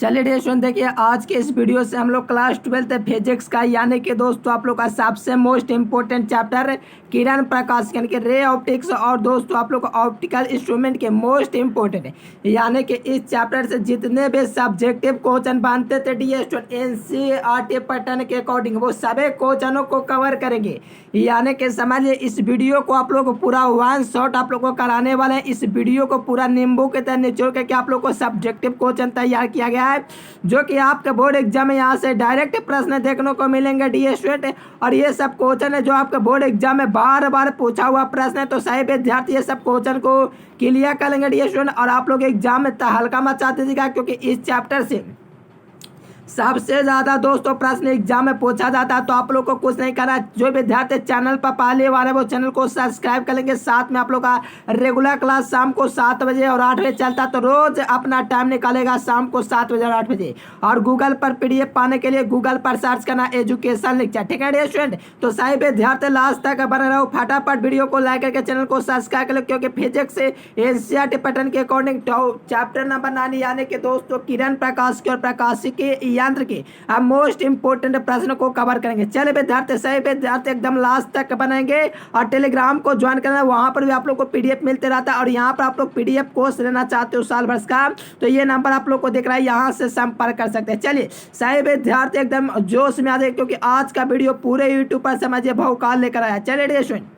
चलिए dear student, देखिए आज के इस वीडियो से हम लोग क्लास 12 फिजिक्स का यानी कि दोस्तों आप लोग का सबसे मोस्ट इंपोर्टेंट चैप्टर किरण प्रकाश यानी कि रे ऑप्टिक्स और दोस्तों आप लोग ऑप्टिकल इंस्ट्रूमेंट के मोस्ट इंपोर्टेंट है यानी कि इस चैप्टर से जितने भी सब्जेक्टिव क्वेश्चन बनते थे डियर स्टूडेंट एनसीईआरटी पैटर्न के अकॉर्डिंग वो सभी क्वेश्चनों को कवर करेंगे। यानी कि समझिए इस वीडियो को आप लोग को पूरा वन शॉट आप लोग को कराने वाले हैं। इस वीडियो को पूरा नींबू के तरह निचोड़ करके आप लोग को सब्जेक्टिव क्वेश्चन तैयार किया गया है जो कि आपके बोर्ड एग्जाम में यहाँ से डायरेक्ट प्रश्न देखने को मिलेंगे डियर स्टूडेंट। और ये सब क्वेश्चन है जो आपके बोर्ड एग्जाम में बार बार पूछा हुआ प्रश्न है, तो सही विद्यार्थी ये सब क्वेश्चन को क्लियर करेंगे डियर स्टूडेंट। और आप लोग एग्जाम में हल्का मचा दीजिएगा क्योंकि इस चैप्टर से सबसे ज़्यादा दोस्तों प्रश्न एग्जाम में पूछा जाता है। तो आप लोग को कुछ नहीं करना, जो विद्यार्थी चैनल पर पहले बार है वो चैनल को सब्सक्राइब कर लेंगे। साथ में आप लोग का रेगुलर क्लास शाम को 7 बजे और 8 बजे चलता है, तो रोज अपना टाइम निकालेगा शाम को 7 बजे और 8 बजे। और गूगल पर PDF पाने के लिए गूगल पर सर्च करना एजुकेशन लेक्चर, ठीक है डियर स्टूडेंट। तो सही विद्यार्थी लास्ट तक बने रहो, फटाफट वीडियो को लाइक करके चैनल को सब्सक्राइब कर लो क्योंकि फिजिक्स से एनसीईआरटी पैटर्न के अकॉर्डिंग चैप्टर नंबर 9 यानी कि दोस्तों किरण प्रकाश के और प्रकाशिकी के यंत्र के अब मोस्ट इंपोर्टेंट प्रश्न को कवर करेंगे। चलिए विद्यार्थी सही विद्यार्थी एकदम लास्ट तक बनेंगे और टेलीग्राम को ज्वाइन करना, वहां पर भी आप लोग को PDF मिलते रहता है। और यहाँ पर आप लोग PDF कोर्स लेना चाहते हो साल भर का, तो ये नंबर आप लोग को दिख रहा है, यहाँ से संपर्क कर सकते हैं। चलिए सही विद्यार्थी एकदम जोश में आ जाए क्योंकि आज का वीडियो पूरे यूट्यूब पर समझिए बहुकाल लेकर आया। चलिए डियर स्टूडेंट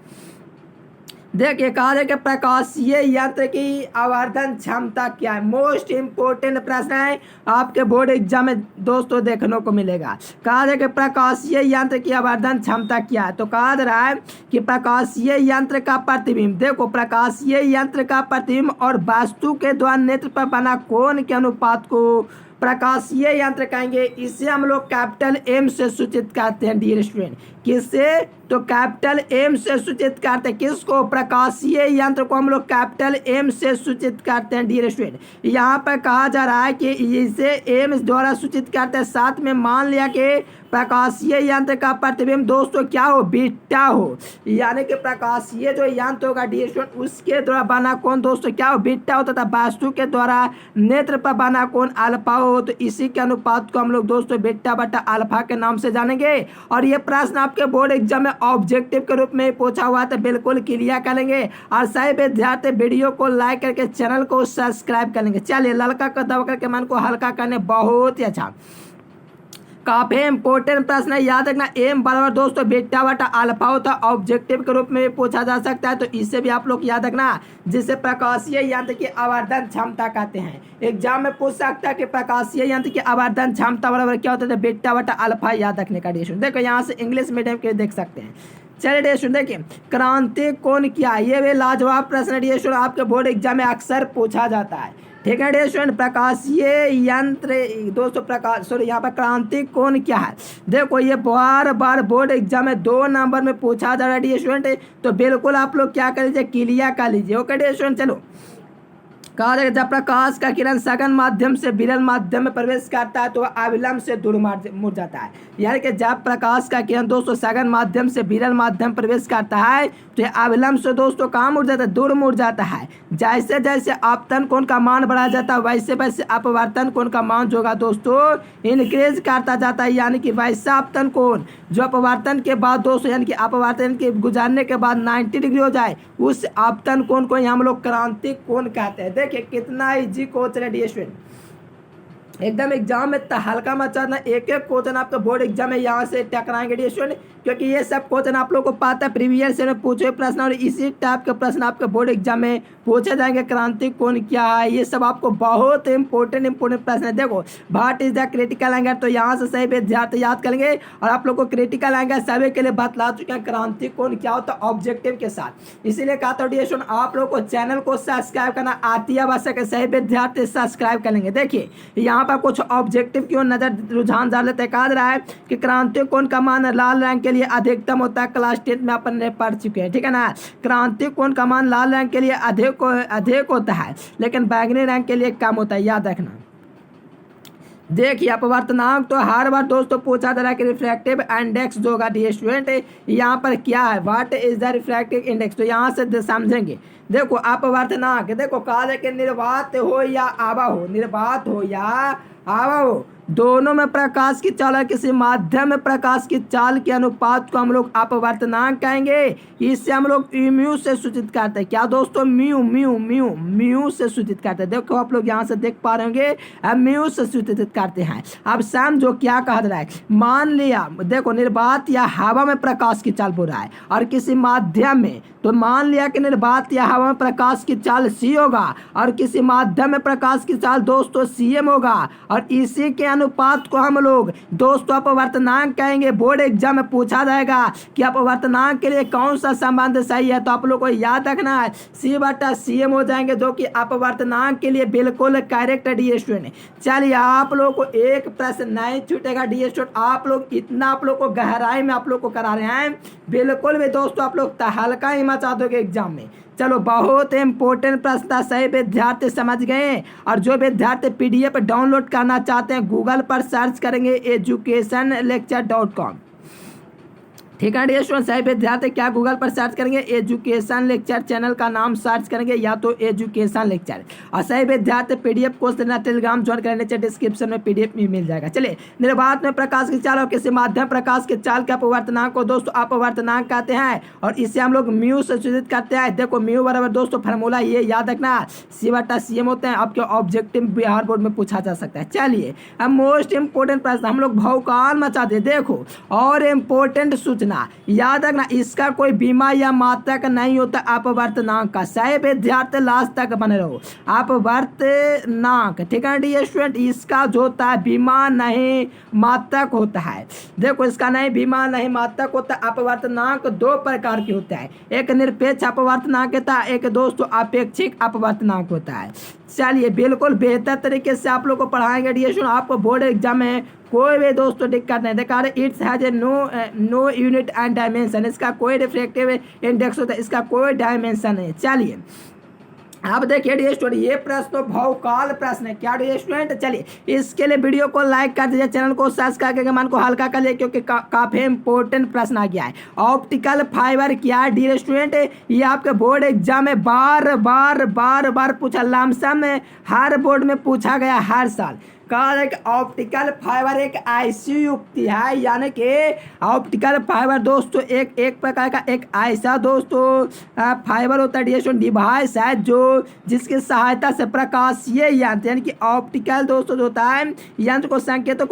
देखिए कहा जाए कि प्रकाशीय यंत्र की आवर्धन क्षमता क्या है। मोस्ट इंपोर्टेंट प्रश्न है, आपके बोर्ड एग्जाम में दोस्तों देखने को मिलेगा। कहा जाए कि प्रकाशीय यंत्र की आवर्धन क्षमता क्या है, तो कहा जा रहा है कि प्रकाशीय यंत्र का प्रतिबिंब, देखो प्रकाशीय यंत्र का प्रतिबिंब और वस्तु के द्वारा नेत्र पर बना कोण के अनुपात को प्रकाशीय यंत्र कहेंगे। इसे हम लोग कैपिटल M से सूचित करते हैं डियर स्टूडेंट। किससे? तो कैपिटल M से सूचित करते हैं। किसको? प्रकाशीय यंत्र को हम लोग कैपिटल M से सूचित करते हैं डियर स्टूडेंट। यहाँ पर कहा जा रहा है कि इसे M द्वारा सूचित करते हैं। साथ में मान लिया कि प्रकाशीय यंत्र का प्रतिबिंब दोस्तों क्या हो? बीटा हो। यानी कि प्रकाशीय जो यंत्र होगा डियर स्टूडेंट उसके द्वारा बना कोण दोस्तों क्या हो? बीटा होता था। वस्तु के द्वारा नेत्र पर बना कोण अल्फा हो, तो इसी के अनुपात को हम लोग दोस्तों बीटा बटा अल्फा के नाम से जानेंगे। और ये प्रश्न आपके बोर्ड एग्जाम में ऑब्जेक्टिव के रूप में पूछा हुआ तो बिल्कुल क्लियर करेंगे। और सही विद्यार्थी वीडियो को लाइक करके चैनल को सब्सक्राइब करेंगे। चलिए लड़का को दबा करके मन को हल्का करने, बहुत ही अच्छा काफी इंपोर्टेंट प्रश्न है, याद रखना। M बराबर दोस्तों बीटा बटा अल्फा होता है, ऑब्जेक्टिव के रूप में पूछा जा सकता है, तो इससे भी आप लोग याद रखना, जिसे प्रकाशीय यंत्र की आवर्धन क्षमता कहते हैं। एग्जाम में पूछ सकता है कि प्रकाशीय यंत्र की आवर्धन क्षमता बराबर क्या होता है, बीटा बटा अल्फा याद रखने का डियर स्टूडेंट। देखो यहाँ से इंग्लिश मीडियम के देख सकते हैं। चलिए डियर स्टूडेंट देखिए क्रांति कोण क्या है, ये भी लाजवाब प्रश्न डियर स्टूडेंट, आपके बोर्ड एग्जाम में अक्सर पूछा जाता है, ठीक है डियर स्टूडेंट। प्रकाशीय यंत्र दोस्तों यहाँ पर क्रांति कोण क्या है, देखो ये बार बार बोर्ड एग्जाम में 2 नंबर में पूछा जा रहा है डियर स्टूडेंट, तो बिल्कुल आप लोग क्या कर लीजिए, क्लियर कर लीजिए। ओके डियर स्टूडेंट, चलो कहा जाएगा जब प्रकाश का किरण सघन माध्यम से विरल माध्यम में प्रवेश करता है तो वह अविलंब से दूर मुड़ जाता है। यानी कि जब प्रकाश का किरण दोस्तों सघन माध्यम से विरल माध्यम प्रवेश करता है तो यह अविलंब से दोस्तों कहाँ मुड़ जाता है, दूर मुड़ जाता है। जैसे जैसे आपतन कोण का मान बढ़ा जाता है वैसे वैसे अपवर्तन कोण का मान जो होगा दोस्तों इंक्रीज करता जाता है। यानी कि वैसा आपतन कोण जो अपवर्तन के बाद दोस्तों यानी कि अपवर्तन के गुजारने के बाद 90 डिग्री हो जाए, उस आपतन कोण को हम लोग क्रांतिक कोण कहते हैं। देखिए कितना इजी क्वेश्चन है डियर स्टूडेंट, एकदम एग्जाम में हल्का मत चाहना, एक एक क्वेश्चन आपका बोर्ड एग्जाम में यहाँ से टकराएंगे डियर स्टूडेंट, क्योंकि ये सब क्वेश्चन आप लोगों को पता है प्रीवियस ईयर में पूछे प्रश्न और इसी टाइप के प्रश्न आपके बोर्ड एग्जाम में पूछे जाएंगे। क्रांति कोण क्या है, ये सब आपको बहुत इंपोर्टेंट प्रश्न है। देखो what is the critical angle, तो यहाँ से सही विद्यार्थी याद करेंगे और आप लोग को क्रिटिकल एंगल सभी के लिए बतला चुके हैं क्रांति कोण क्या होता है ऑब्जेक्टिव के साथ। इसीलिए कहा था डियर स्टूडेंट आप लोग को चैनल को सब्सक्राइब करना आती है आवश्यक है, सही विद्यार्थी सब्सक्राइब करेंगे। देखिए यहाँ पर कुछ ऑब्जेक्टिव की ओर नजर रुझान डाल लेते हैं। कहा जा रहा है कि क्रांति कोण का मान लाल रंग के लिए अधिकतम होता है, क्लास 10 में अपन ने पढ़ चुके हैं, ठीक है ना। क्रांति कोण का मान लाल रंग के लिए अधिक होता है लेकिन बैंगनी रंग के लिए कम होता है, याद रखना। देखिए अपवर्तनांक तो हर बार दोस्तों पूछा जा रहा है कि रिफ्रैक्टिव इंडेक्स जो होगा डी स्टूडेंट यहाँ पर क्या है, what is the refractive index, तो यहाँ से समझेंगे। देखो अपवर्तनांक, देखो कहा जाए कि निर्वात हो या आवा हो, निर्वात हो या आवा हो, दोनों में प्रकाश की चाल और किसी माध्यम में प्रकाश की चाल के अनुपात को हम लोग अपवर्तनांक कहेंगे। इससे हम लोग म्यू से सूचित करते हैं। क्या दोस्तों, म्यू म्यू म्यू म्यू से सूचित करते हैं। देखो आप लोग यहाँ से देख पा रहे होंगे, म्यू से सूचित करते हैं। अब समझो क्या कहा जा रहा है। मान लिया देखो निर्वात या हवा में प्रकाश की चाल बोल रहा है और किसी माध्यम में, तो मान लिया कि निर्वात या हवा में प्रकाश की चाल सी होगा और किसी माध्यम में प्रकाश की चाल दोस्तों सीएम होगा और इसी के अनुपात को हम लोग दोस्तों अपवर्तनांक कहेंगे। बोर्ड एग्जाम में पूछा जाएगा कि अपवर्तनांक के लिए कौन सा संबंध सही है, तो आप लोग को याद रखना है सी बटा सीएम हो जाएंगे, जो कि अपवर्तनांक के लिए बिल्कुल करेक्ट है डी स्टूडेंट। चलिए आप लोग को एक प्रश्न नहीं छूटेगा डी स्टूडेंट, आप लोग इतना आप लोग को गहराई में आप लोग को करा रहे हैं, बिल्कुल भी दोस्तों आप लोग हल्का ही मचा दोगे एग्जाम में। चलो बहुत इंपॉर्टेंट प्रश्न था, सही विद्यार्थी समझ गए। और जो विद्यार्थी पीडीएफ डाउनलोड करना चाहते हैं गूगल पर सर्च करेंगे educationlecture.com, ठीक है डियर स्टूडेंट। सही विद्यार्थी क्या गूगल पर सर्च करेंगे, एजुकेशन लेक्चर, चैनल का नाम सर्च करेंगे या तो एजुकेशन लेक्चर। और सही विद्यार्थी पीडीएफ कोर्स देना टेलीग्राम ज्वाइन करने से डिस्क्रिप्शन में पीडीएफ भी मिल जाएगा। चलिए निर्वात में प्रकाश की चाल और किसी माध्यम प्रकाश की चाल के अपवर्तनांक को दोस्तों अपवर्तनांक कहते हैं और इसे हम लोग म्यू से सूचित करते हैं। देखो म्यू बराबर दोस्तों फार्मूला ये याद रखना, सी बटा सीएम होते हैं। आपके ऑब्जेक्टिव बिहार बोर्ड में पूछा जा सकता है। चलिए अब मोस्ट इंपोर्टेंट प्रश्न, हम लोग भौकाल मचा दे। देखो और इम्पोर्टेंट सूचना याद रखना, इसका कोई बीमा या मात्रक नहीं होता अपवर्तनांक का। सही विद्यार्थी लास्ट तक बने रहो। अपवर्तनांक, ठीक है डी स्टूडेंट, इसका जो होता है बीमा नहीं मात्रक होता है। देखो इसका नहीं बीमा नहीं मात्रक होता। अपवर्तनांक दो प्रकार के होते हैं, एक निरपेक्ष अपवर्तनांक होता है, एक दोस्तों अपेक्षिक अपवर्तनांक होता है। चलिए बिल्कुल बेहतर तरीके से आप लोग को पढ़ाएंगे डी स्टूडेंट। आपको बोर्ड एग्जाम में कोई भी दोस्तों दिक्कत नहीं। देखा it's has a no unit and dimension, इसका कोई रिफ्रैक्टिव इंडेक्स होता है, इसका कोई डायमेंशन नहीं। चलिए अब देखिए डी स्टूडेंट, ये प्रश्न तो भौकाल प्रश्न है क्या डी स्टूडेंट। चलिए इसके लिए वीडियो को लाइक कर दीजिए, चैनल को सब्सक्राइब करके मन को हल्का कर लिए, क्योंकि काफी इंपॉर्टेंट प्रश्न आ गया है। ऑप्टिकल फाइबर क्या है डी स्टूडेंट, ये आपके बोर्ड एग्जाम में बार बार पूछा, लमसम में हर बोर्ड में पूछा गया हर साल। कहा है कि ऑप्टिकल फाइबर एक ऐसी युक्ति है, यानी कि ऑप्टिकल फाइबर दोस्तों एक प्रकार का एक ऐसा दोस्तों फाइबर होता है डिस्ट्रीब्यूशन डिवाइस है जो जिसकी सहायता से प्रकाशीय यंत्र यानी कि ऑप्टिकल दोस्तों जो होता है यंत्र को संकेतों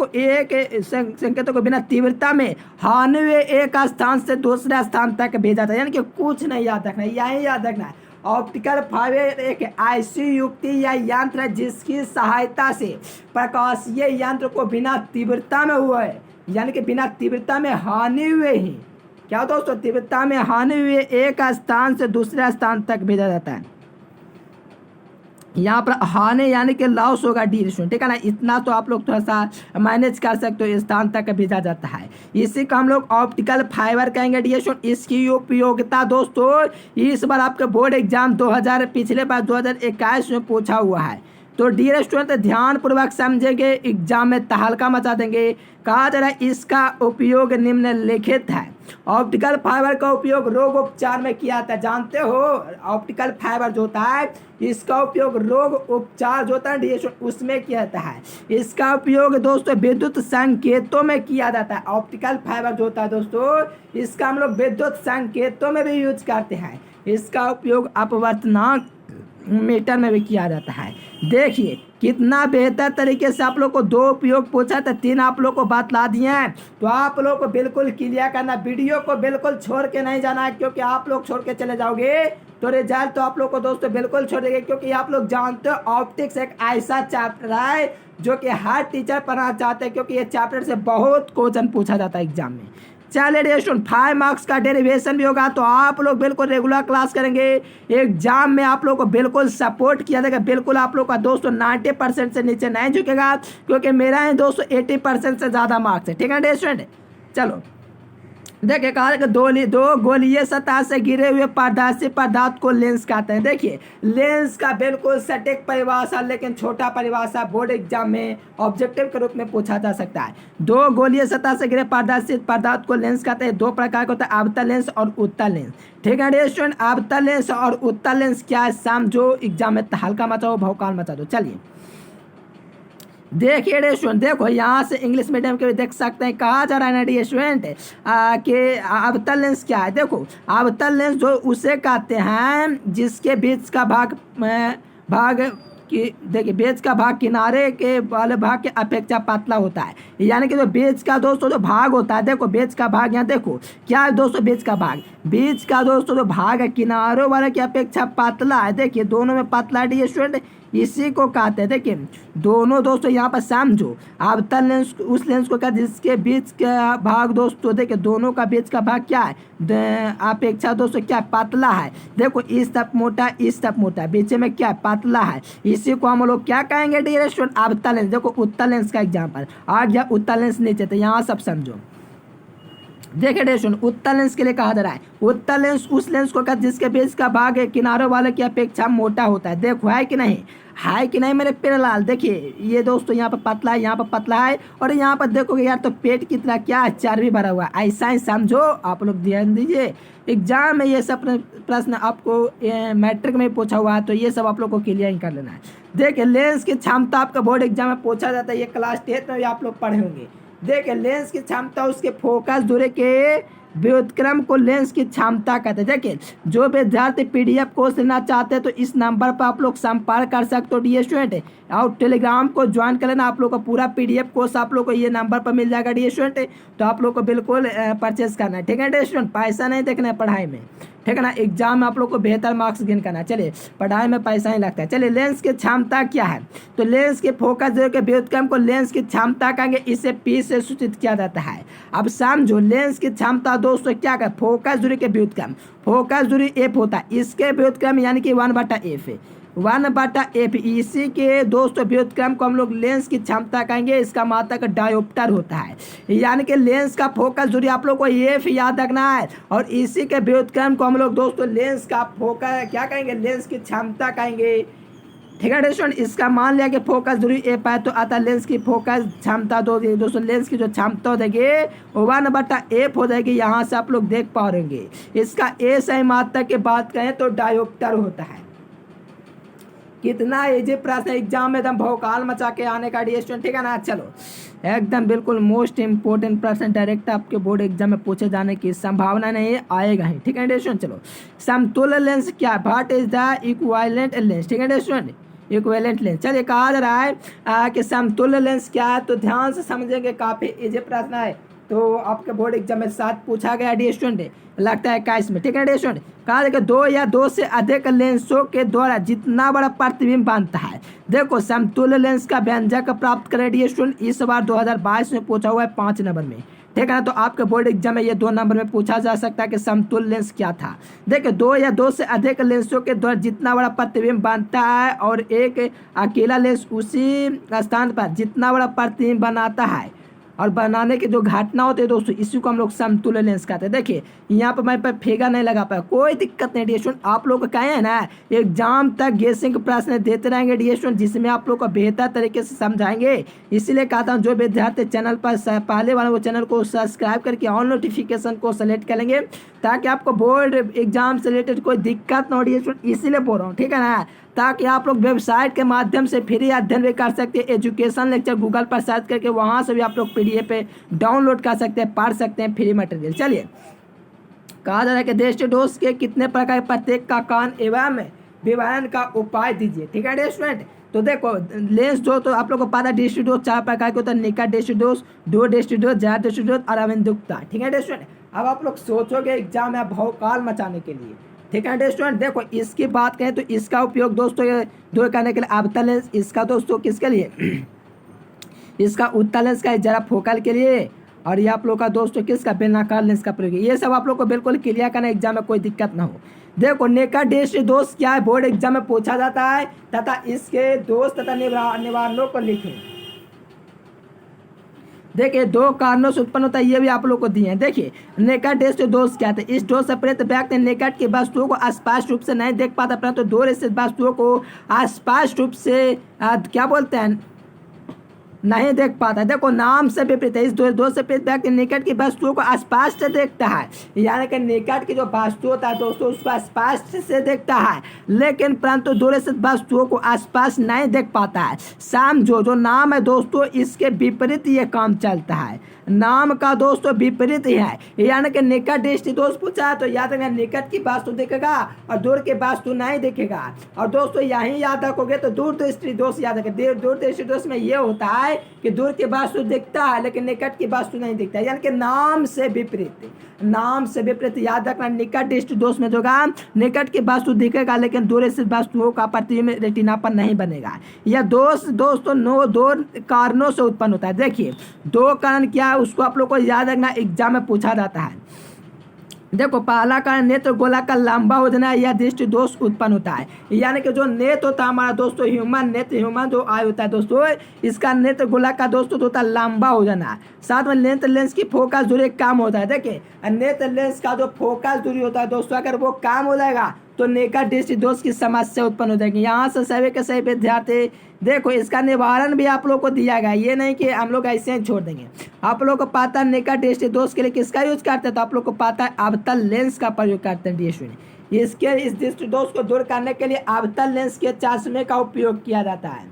को बिना तीव्रता में हानि हुए एक स्थान से दूसरे स्थान तक भेजा था। यानी कि कुछ नहीं याद रखना, यही याद रखना है। ऑप्टिकल फाइबर एक ऐसी युक्ति या यंत्र है जिसकी सहायता से प्रकाशीय यंत्र को बिना तीव्रता में हुए, यानी कि बिना तीव्रता में हानि हुए ही, क्या दोस्तों, तीव्रता में हानि हुए एक स्थान से दूसरे स्थान तक भेजा जाता है। यहाँ पर हानि यानी कि लॉस होगा डी स्टूडेंट, ठीक है ना। इतना तो आप लोग थोड़ा सा मैनेज कर सकते हो, स्थान तक भेजा जाता है। इसी को हम लोग ऑप्टिकल फाइबर कहेंगे डी स्टूडेंट। इसकी उपयोगिता दोस्तों इस बार आपके बोर्ड एग्जाम पिछले बार 2021 में पूछा हुआ है, तो डियर स्टूडेंट ध्यान पूर्वक समझेंगे, एग्जाम में तहलका मचा देंगे। कहा जा रहा है इसका उपयोग निम्नलिखित है। ऑप्टिकल फाइबर का उपयोग रोग उपचार में किया जाता है। जानते हो ऑप्टिकल फाइबर जो होता है इसका उपयोग रोग उपचार जो होता है उसमें किया जाता है। इसका उपयोग दोस्तों विद्युत संकेतों में किया जाता है। ऑप्टिकल फाइबर जो होता है दोस्तों इसका हम लोग विद्युत संकेतों में भी यूज करते हैं। इसका उपयोग अपवर्तनांक मीटर में भी किया जाता है। देखिए कितना बेहतर तरीके से आप लोग को दो उपयोग पूछा था, 3 आप लोग को बतला दिए हैं। तो आप लोग को बिल्कुल क्लियर करना, वीडियो को बिल्कुल छोड़ के नहीं जाना है, क्योंकि आप लोग छोड़ के चले जाओगे तो रिजल्ट तो आप लोग को दोस्तों बिल्कुल छोड़ देंगे। क्योंकि आप लोग जानते हो ऑप्टिक्स एक ऐसा चैप्टर है जो कि हर टीचर पढ़ना चाहते हैं, क्योंकि ये चैप्टर से बहुत क्वेश्चन पूछा जाता है एग्जाम में। चलिए स्टूडेंट 5 मार्क्स का डेरिवेशन भी होगा, तो आप लोग बिल्कुल रेगुलर क्लास करेंगे। एग्जाम में आप लोग को बिल्कुल सपोर्ट किया जाएगा। बिल्कुल आप लोग का दोस्तों 90% से नीचे नहीं झुकेगा, क्योंकि मेरा है दोस्तों 80% से ज़्यादा मार्क्स है, ठीक है स्टूडेंट। चलो देखिए कहा है कि दो गोलीय सतह से गिरे हुए पारदर्शी पदार्थ को लेंस कहते हैं। देखिए लेंस का बिल्कुल सटीक परिभाषा लेकिन छोटा परिभाषा बोर्ड एग्जाम में ऑब्जेक्टिव के रूप में पूछा जा सकता है। दो गोलीय सतह से गिरे पारदर्शी पदार्थ को लेंस कहते हैं। दो प्रकार का होता है, अवतल लेंस और उत्तल लेंस। ठीक है डियर स्टूडेंट, अवतल लेंस और उत्तल लेंस क्या है, समझो एग्जाम में हल्का मचाओ भौकाल मचा दो। चलिए देखिए रे स्टूडेंट, देखो यहाँ से इंग्लिश मीडियम के भी देख सकते हैं, कहा जा रहा है ना डी स्टूडेंट कि अवतल लेंस क्या है। देखो अवतल लेंस जो उसे कहते हैं जिसके बीच का भाग कि देखिए बीच का भाग किनारे के वाले भाग के अपेक्षा पतला होता है। यानी कि जो बीच का दोस्तों जो भाग होता है, देखो बीच का भाग यहाँ देखो क्या है दोस्तों, बीच का दोस्तों जो भाग है किनारों वाले की अपेक्षा पतला है। देखिए दोनों में पतला है डी स्टूडेंट, इसी को कहते हैं। देखिए दोनों दोस्तों यहाँ पर समझो, अवतल लेंस उस लेंस को कहते हैं जिसके बीच का भाग दोस्तों, देखिए दोनों का बीच का भाग क्या है अपेक्षा दोस्तों क्या है, पतला है। देखो इस तरफ मोटा इस तरफ मोटा, बीच में क्या है, पतला है। इसी को हम लोग क्या कहेंगे डियर स्टूडेंट, अवतल लेंस। देखो उत्तल लेंस का एग्जाम्पल आ गया, उत्तल लेंस नीचे, तो यहाँ सब समझो। देखिए डियर स्टूडेंट, उत्तल लेंस के लिए कहा जा रहा है, उत्तल लेंस उस लेंस को कहते हैं जिसके बीच का भाग है किनारों वाले की अपेक्षा मोटा होता है। देखो है कि नहीं, है कि नहीं मेरे प्यारे लाल। देखिए ये दोस्तों यहाँ पर पतला है, यहाँ पर पतला है, और यहाँ पर देखोगे यार तो पेट की तरह क्या है, चर्बी भरा हुआ है। ऐसा ही समझो, आप लोग ध्यान दीजिए, एग्जाम में ये सब प्रश्न आपको मैट्रिक में पूछा हुआ है, तो ये सब आप लोग को क्लियर ही कर लेना है। देखिए लेंस की क्षमता आपका बोर्ड एग्जाम में पूछा जाता है, ये क्लास 10 में भी आप लोग पढ़े होंगे। देखिए लेंस की क्षमता उसके फोकस दूरी के व्युत्क्रम को लेंस की क्षमता कहते हैं। देखिए जो विद्यार्थी पीडीएफ कोर्स लेना चाहते हैं तो इस नंबर पर आप लोग संपर्क कर सकते हो डी स्टूडेंट, और टेलीग्राम को ज्वाइन कर लेना। आप लोग को पूरा पीडीएफ कोर्स आप लोग को ये नंबर पर मिल जाएगा डी स्टूडेंट, तो आप लोग को बिल्कुल परचेज करना है। ठीक है डी स्टूडेंट, पैसा नहीं देखना है पढ़ाई में, ठीक है ना, एग्जाम में आप लोग को बेहतर मार्क्स गेन करना है। चलिए पढ़ाई में पैसा ही लगता है। चलिए लेंस की क्षमता क्या है, तो लेंस के फोकस दूरी के व्युत्क्रम को लेंस की क्षमता कहेंगे, इसे पी से सूचित किया जाता है। अब समझो लेंस की क्षमता दोस्तों क्या है, फोकस दूरी के व्युत्क्रम, फोकस दूरी एफ होता है, इसके व्युत्क्रम यानी कि 1/f है, 1/f। इसी के दोस्तों व्युत्क्रम को हम लोग लेंस की क्षमता कहेंगे, इसका मात्रक डायोप्टर होता है। यानी कि लेंस का फोकस दूरी आप लोग को एफ याद रखना है, और इसी के व्युत्क्रम को हम लोग दोस्तों लेंस का फोकस क्या कहेंगे, लेंस की क्षमता कहेंगे। ठीक है दोस्तों, इसका मान लिया कि फोकस दूरी एफ है, तो अतः लेंस की फोकस क्षमता दोस्तों लेंस की जो क्षमता हो जाएगी वो 1/f हो जाएगी। यहाँ से आप लोग देख पा रहेंगे, इसका ए सही मात्रक की बात करें तो डायोप्टर होता है। कितना इजी प्रश्न, एग्जाम में एकदम भौकाल मचा के आने का डी स्टूडेंट, ठीक है ना। चलो एकदम बिल्कुल मोस्ट इंपोर्टेंट प्रश्न डायरेक्ट आपके बोर्ड एग्जाम में पूछे जाने की संभावना नहीं है, आएगा ही। ठीक है डी स्टूडेंट, चलो समतुल्य लेंस क्या, what is the equivalent lens. ठीक है डी स्टूडेंट, इक्विवेलेंट लेंस। चलिए कहा जा रहा है कि समतुल्य लेंस क्या है, तो ध्यान से समझेंगे, काफी इजी प्रश्न है, तो आपके बोर्ड एग्जाम में 7 पूछा गया डी स्टूडेंट, लगता है 21 में। ठीक है डी स्टूडेंट, कहा कि 2 या 2 से अधिक लेंसों के द्वारा जितना बड़ा प्रतिबिंब बनता है। देखो समतुल्य लेंस का व्यंजक प्राप्त करें डी स्टूडेंट, इस बार 2022 में पूछा हुआ है 5 नंबर में। ठीक है ना, तो आपके बोर्ड एग्जाम में ये 2 नंबर में पूछा जा सकता है कि समतुल्य लेंस क्या था। देखिए 2 या 2 से अधिक लेंसों के द्वारा जितना बड़ा प्रतिबिंब बनता है, और एक अकेला लेंस उसी स्थान पर जितना बड़ा प्रतिबिंब बनाता है, और बनाने की जो घटना होती है दोस्तों, इसी को हम लोग समतुल्य लेंस कहते हैं। देखिए यहाँ पर मैं फिगर नहीं लगा पाया, कोई दिक्कत नहीं डी स्टूडेंट, आप लोग को कहे हैं ना एग्जाम तक गेसिंग प्रश्न देते रहेंगे डी स्टूडेंट, जिसमें आप लोग को बेहतर तरीके से समझाएंगे। इसीलिए कहता हूँ जो विद्यार्थी चैनल पर पहले वाले वो चैनल को सब्सक्राइब करके ऑन नोटिफिकेशन को सेलेक्ट करेंगे, ताकि आपको बोर्ड एग्जाम से रिलेटेड कोई दिक्कत ना हो डी स्टूडेंट, इसीलिए बोल रहा हूँ। ठीक है ना, ताकि आप लोग वेबसाइट के माध्यम से फ्री अध्ययन भी कर सकते हैं। एजुकेशन लेक्चर गूगल पर सर्च करके वहाँ से भी आप लोग पीडीएफ पे डाउनलोड कर सकते हैं, पढ़ सकते हैं फ्री मटेरियल। चलिए कहा जा रहा है कि दृष्टि दोष के कितने प्रकार, प्रत्येक का कान एवं विवरण का उपाय दीजिए। ठीक है स्टूडेंट, तो देखो लेंस जो तो आप लोग को पता है दृष्टि दोष 4 प्रकार के होता है, निकट दृष्टि दोष, दूर दृष्टि दोष, ज्यादा दृष्टि दोष और अविंदुकता। ठीक है स्टूडेंट, अब आप लोग सोचोगे एग्जाम में भौकाल मचाने के लिए। ठीक है स्टूडेंट, देखो इसकी बात करें तो इसका उपयोग दोस्तों दूर करने के लिए अवतल लेंस, इसका दोस्तों किसके लिए इसका उत्तल लेंस का जरा फोकल के लिए, और ये आप लोग का दोस्तों किसका बेलनाकार लेंस का प्रयोग है। ये सब आप लोग को बिल्कुल क्लियर करना, एग्जाम में कोई दिक्कत ना हो। देखो निकट दृष्टि दोष क्या है, बोर्ड एग्जाम में पूछा जाता है, तथा इसके दोष तथा निवारणों को लिखें। देखिए दो कारणों से उत्पन्न होता है, ये भी आप लोग को दिए हैं। देखिए निकट दृष्टि दोष क्या था, इस दोष से प्रेरित व्यक्ति निकट की वस्तुओं को स्पष्ट रूप से नहीं देख पाता, परंतु दूर स्थित वस्तुओं को स्पष्ट रूप से क्या बोलते हैं, नहीं देख पाता। देखो नाम से विपरीत है, इस दोष से प्रेरित व्यक्ति निकट की वस्तुओं को स्पष्ट देखता है, यानी कि निकट की जो वस्तु होता है दोस्तों उसको स्पष्ट से देखता है, लेकिन परंतु दूर स्थित वस्तुओं को स्पष्ट नहीं देख पाता है। जो नाम है दोस्तों इसके विपरीत ये काम चलता है, नाम का दोस्तों विपरीत ही है, यानी कि निकट दृष्टि दोष पूछा है तो याद रखना निकट की वस्तु दिखेगा और दूर की वस्तु नहीं दिखेगा। और दोस्तों यही याद रखोगे तो दूर दृष्टि दोष याद रखें। दूर दृष्टि दोष में ये होता है कि दूर की वस्तु दिखता है लेकिन निकट की वस्तु नहीं दिखता है, यानी कि नाम से विपरीत, नाम से विपरीत याद रखना। निकट दृष्टि दोष में जो होगा निकट की वस्तु दिखेगा लेकिन दूर स्थित वस्तुओं का प्रतिबिंब रेटिना पर नहीं बनेगा। यह दोष दोस्तों दो कारणों से उत्पन्न होता है। देखिए दो कारण क्या है उसको आप लोग को याद रखना, एग्जाम में पूछा जाता है। देखो पहला कारण नेत्र गोलाकार लंबा हो जाना, यह दृष्टि दोष उत्पन्न होता है, यानी कि जो नेत्र होता है हमारा दोस्तों ह्यूमन नेत्र, ह्यूमन जो आई होता है दोस्तों इसका नेत्र गोलाकार दोस्तों होता है लंबा हो जाना। साथ में नेत्र लेंस की फोकस दूरी कम होता है। देखिए नेत्र लेंस का जो फोकस दूरी होता है दोस्तों अगर वो कम हो जाएगा तो निकट दृष्टि दोष की समस्या उत्पन्न हो जाएगी। यहाँ से सभी के सभी विद्यार्थी देखो इसका निवारण भी आप लोग को दिया गया, ये नहीं कि हम लोग ऐसे ही छोड़ देंगे। आप लोग को पता है निकट दृष्टि दोष के लिए किसका यूज करते हैं, तो आप लोग को पता है अवतल लेंस का प्रयोग करते हैं डीएसटी। इसके इस दृष्टि दोष को दूर करने के लिए अवतल लेंस के चश्मे का उपयोग किया जाता है।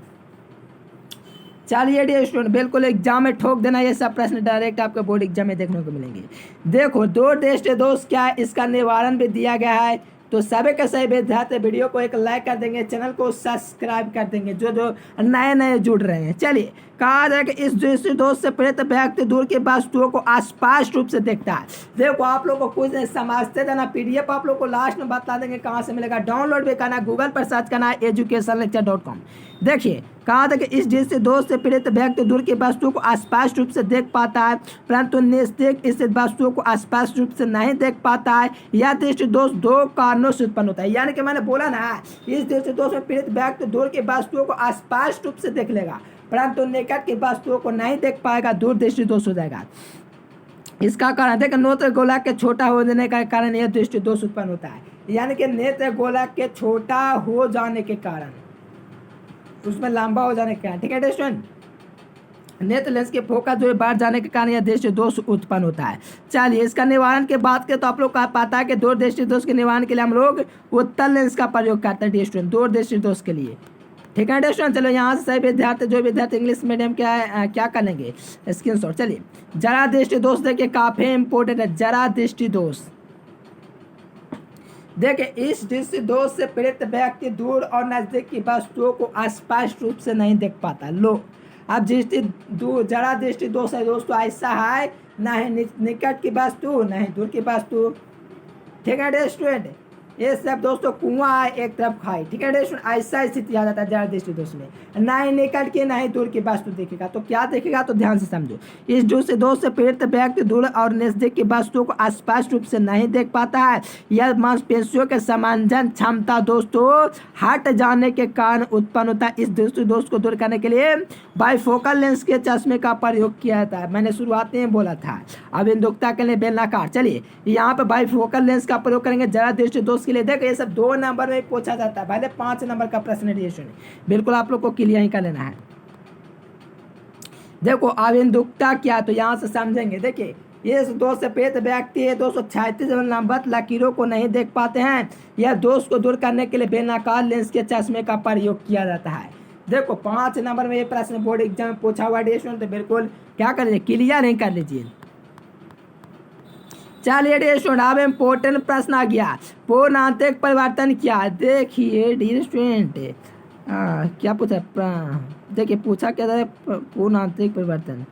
चलिए डियर स्टूडेंट बिल्कुल एग्जाम में ठोक देना, ये सब प्रश्न डायरेक्ट आपके बोर्ड एग्जाम में देखने को मिलेंगे। देखो दो दृष्टि दोष क्या है इसका निवारण भी दिया गया है, तो सभी के सभी विद्यार्थी वीडियो को एक लाइक कर देंगे, चैनल को सब्सक्राइब कर देंगे जो नए नए जुड़ रहे हैं। चलिए कहा जाए कि इस दृष्टि दोष से प्रेरित व्यक्ति दूर की वस्तुओं को स्पष्ट रूप से देखता है। देखो आप लोग को कुछ नहीं समझते थे ना, पीडीएफ आप लोग को लास्ट में बता देंगे कहाँ से मिलेगा, डाउनलोड भी करना, गूगल पर सर्च करना educationlecture.com। देखिए कहा था कि इस दृष्टि दोष से पीड़ित व्यक्ति दूर की वस्तुओं को स्पष्ट रूप से देख पाता है परंतु नजदीक स्थित वस्तुओं को स्पष्ट रूप से नहीं देख पाता है। यह दृष्टि दोष दो कारणों से उत्पन्न होता है, यानी कि मैंने बोला ना इस दृष्टि दोष में पीड़ित व्यक्ति दूर की वस्तुओं को स्पष्ट रूप से देख लेगा परंतु निकट की वस्तुओं को नहीं देख पाएगा, दूर दृष्टि दोष हो जाएगा। इसका कारण देखिए नेत्र गोलक के छोटा हो जाने का कारण यह दृष्टि दोष उत्पन्न होता है, यानी कि नेत्र गोलक के छोटा हो जाने के कारण, उसमें लंबा हो जाने के कारण, ठीक है स्टूडेंट, नेत्र लेंस के फोकस जो है बढ़ जाने के कारण यह दृष्टि दोष उत्पन्न होता है। चलिए इसका निवारण की बात करें तो आप लोग का पता है कि दूर दृष्टि दोष के निवारण के लिए हम लोग उत्तल लेंस का प्रयोग करते हैं स्टूडेंट दूर दृष्टि दोष के लिए, ठीक है स्टूडेंट। चलो यहाँ से सही विद्यार्थी जो विद्यार्थी इंग्लिश मीडियम क्या करेंगे स्क्रीनशॉट। चलिए जरा दृष्टि दोष देखिए काफी इंपॉर्टेंट है, जरा दृष्टि दोष। देखिए इस दृष्टि दोष से पीड़ित व्यक्ति दूर और नजदीक की वस्तुओं को स्पष्ट रूप से नहीं देख पाता। लो अब जरा दृष्टि दोष है दोस्तों ऐसा है, ना है निकट की वस्तु ना ही दूर की वस्तु, ठीक है स्टूडेंट। ये सब दोस्तों कुआं है एक तरफ खाई, ठीक है स्टूडेंट, ऐसा स्थिति आ जाता है जरा दृष्टि दोष में, ना ही निकट की ना ही दूर की वस्तु देखेगा। तो क्या देखेगा तो ध्यान से समझो, इस दृष्टि दोष से पीड़ित व्यक्ति दूर और नजदीक की वस्तुओं को स्पष्ट रूप से नहीं देख पाता है। यह मांसपेशियों के समांजन क्षमता दोस्तों हट जाने के कारण उत्पन्न होता है। इस दृष्टि दोष को दूर करने के लिए बाइफोकल लेंस के चश्मे का प्रयोग किया जाता है, मैंने शुरुआत में बोला था। अब इंदुकता के लिए बेलनाकार, चलिए यहाँ पे बाइफोकल लेंस का प्रयोग करेंगे जरा दृष्टि दोष के लिए। देखो ये सब 2 नंबर में पूछा जाता है, पहले 5 नंबर का प्रश्न है, बिल्कुल आप लोग को क्लियर ही कर लेना है। देखो अविंदुकता क्या तो यहाँ से समझेंगे। देखिए ये दोष से पीड़ित व्यक्ति है 236 लंबवत लकीरों को नहीं देख पाते हैं, यह दोष को दूर करने के लिए बेलनाकार लेंस के चश्मे का प्रयोग किया जाता है। देखो 5 नंबर में ये प्रश्न बोर्ड एग्जाम में पूछा हुआ है, तो बिल्कुल क्या कर लीजिए क्लियर नहीं कर लीजिए। चलिए डियर स्टूडेंट अब इम्पोर्टेंट प्रश्न आ गया, पूर्णांतरिक परिवर्तन क्या। देखिए डियर स्टूडेंट क्या पूछा, देखिए पूछा क्या था पूर्णांतरिक परिवर्तन,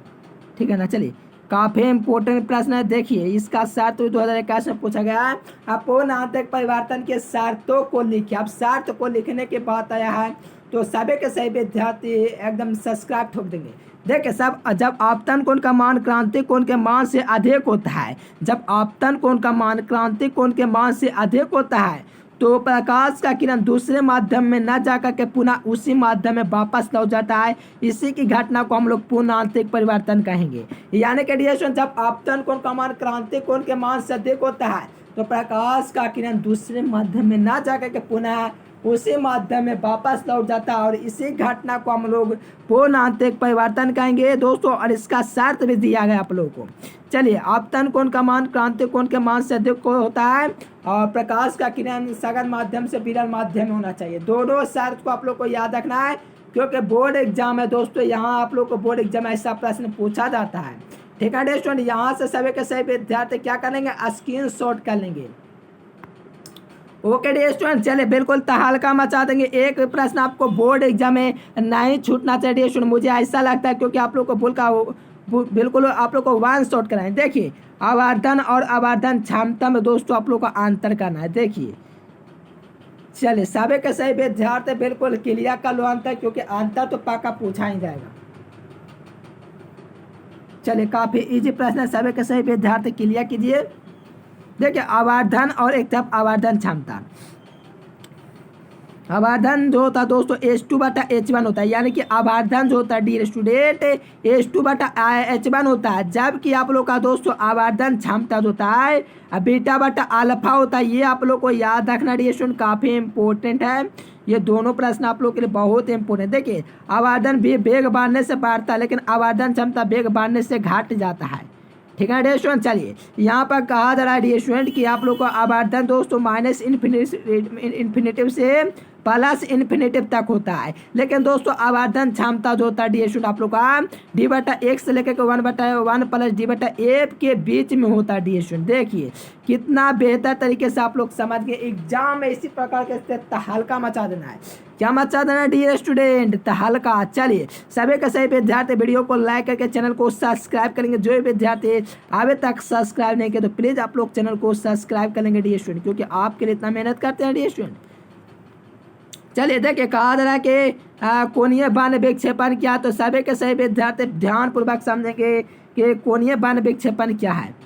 ठीक है ना। चलिए काफी इम्पोर्टेंट प्रश्न है। देखिए इसका शर्त 2021 में पूछा गया है, अब पूर्णांतरिक परिवर्तन के शर्तों को लिखिए। अब शर्त को लिखने के बाद आया है तो सभी के सही विद्यार्थी एकदम सब्सक्राइब ठोक देंगे। देखिए सब जब आपतन कोण का मान क्रांतिक कोण के मान से अधिक होता है, जब आपतन कोण का मान क्रांतिक कोण के मान से अधिक होता है तो प्रकाश का किरण दूसरे माध्यम में न जाकर के पुनः उसी माध्यम में वापस लौट जाता है। इसी की घटना को हम लोग पूर्ण आंतरिक परिवर्तन कहेंगे। यानी कि डियर जब आपतन कोण का मान क्रांतिक कोण के मान से अधिक होता है तो प्रकाश का किरण दूसरे माध्यम में न जाकर के पुनः उसी माध्यम में वापस लौट जाता है और इसी घटना को हम लोग पूर्ण आंतरिक परिवर्तन कहेंगे दोस्तों। और इसका शर्त भी दिया गया आप लोगों को। चलिए, आपतन कोण का मान क्रांतिक कोण के मान से अधिक होता है और प्रकाश का किरण सघन माध्यम से विरल माध्यम में होना चाहिए। दोनों शर्त को आप लोग को याद रखना है क्योंकि बोर्ड एग्जाम है दोस्तों। यहाँ आप लोग को बोर्ड एग्जाम ऐसा प्रश्न पूछा जाता है। ठीक है स्टूडेंट, यहाँ से सभी के सभी विद्यार्थी क्या कर लेंगे, स्क्रीन शॉट कर लेंगे। ओके डियर स्टूडेंट, चलिए बिल्कुल तहलका मचा देंगे। एक प्रश्न आपको बोर्ड एग्जाम में नहीं छूटना चाहिए डियर स्टूडेंट, मुझे ऐसा लगता है क्योंकि आप लोग को बिल्कुल आप लोग को वन शॉट कराएं। देखिए, आवर्धन और आवर्धन क्षमता में दोस्तों आप लोग को अंतर करना है। देखिए, चलिए सभी के सही विद्यार्थी बिल्कुल क्लियर कर लो अंतर, क्योंकि अंतर तो पक्का पूछा ही जाएगा। चलिए, काफी इजी प्रश्न है, सभी के सही विद्यार्थी क्लियर कीजिए। देखिए, आवर्धन और एक तरफ आवर्धन क्षमता। आवर्धन जो होता है दोस्तों H2/H1 होता है, यानी कि आवर्धन जो होता है डियर स्टूडेंट H2/H1 होता है, जबकि आप लोग का दोस्तों आवर्धन क्षमता जो होता है β/α होता है। ये आप लोग को याद रखना डियर स्टूडेंट, काफ़ी इंपॉर्टेंट है। ये दोनों प्रश्न आप लोग के लिए बहुत इंपॉर्टेंट। देखिए, आवर्धन भी वेग बढ़ने से बढ़ता है लेकिन आवर्धन क्षमता वेग बढ़ने से घट जाता है। ठीक है डियर स्टूडेंट, चलिए यहाँ पर कहा जा रहा है डियर स्टूडेंट कि आप लोग को आवर्धन दोस्तों माइनस इन्फिनिटिव से प्लस इन्फिनिटिव तक होता है, लेकिन दोस्तों आवर्धन क्षमता जो होता है डियर स्टूडेंट आप लोग का d/x से लेकर 1/1 प्लस d/f के बीच में होता है डियर स्टूडेंट। देखिए कितना बेहतर तरीके से आप लोग समझ गए। एग्जाम में इसी प्रकार के तहलका मचा देना है। क्या मचा देना है डियर स्टूडेंट, तहलका। चलिए सभी के सभी विद्यार्थी वीडियो को लाइक करके चैनल को सब्सक्राइब करेंगे। जो भी विद्यार्थी अभी तक सब्सक्राइब नहीं किए तो प्लीज़ आप लोग चैनल को सब्सक्राइब कर लेंगे डियर स्टूडेंट, क्योंकि आपके लिए इतना मेहनत करते हैं डियर स्टूडेंट। चलिए देखिए, कहा जा रहा है कि कोणीय बाण विक्षेपण क्या, तो सभी के सभी विद्यार्थी ध्यानपूर्वक समझेंगे कि कोणीय बाण विक्षेपण क्या है।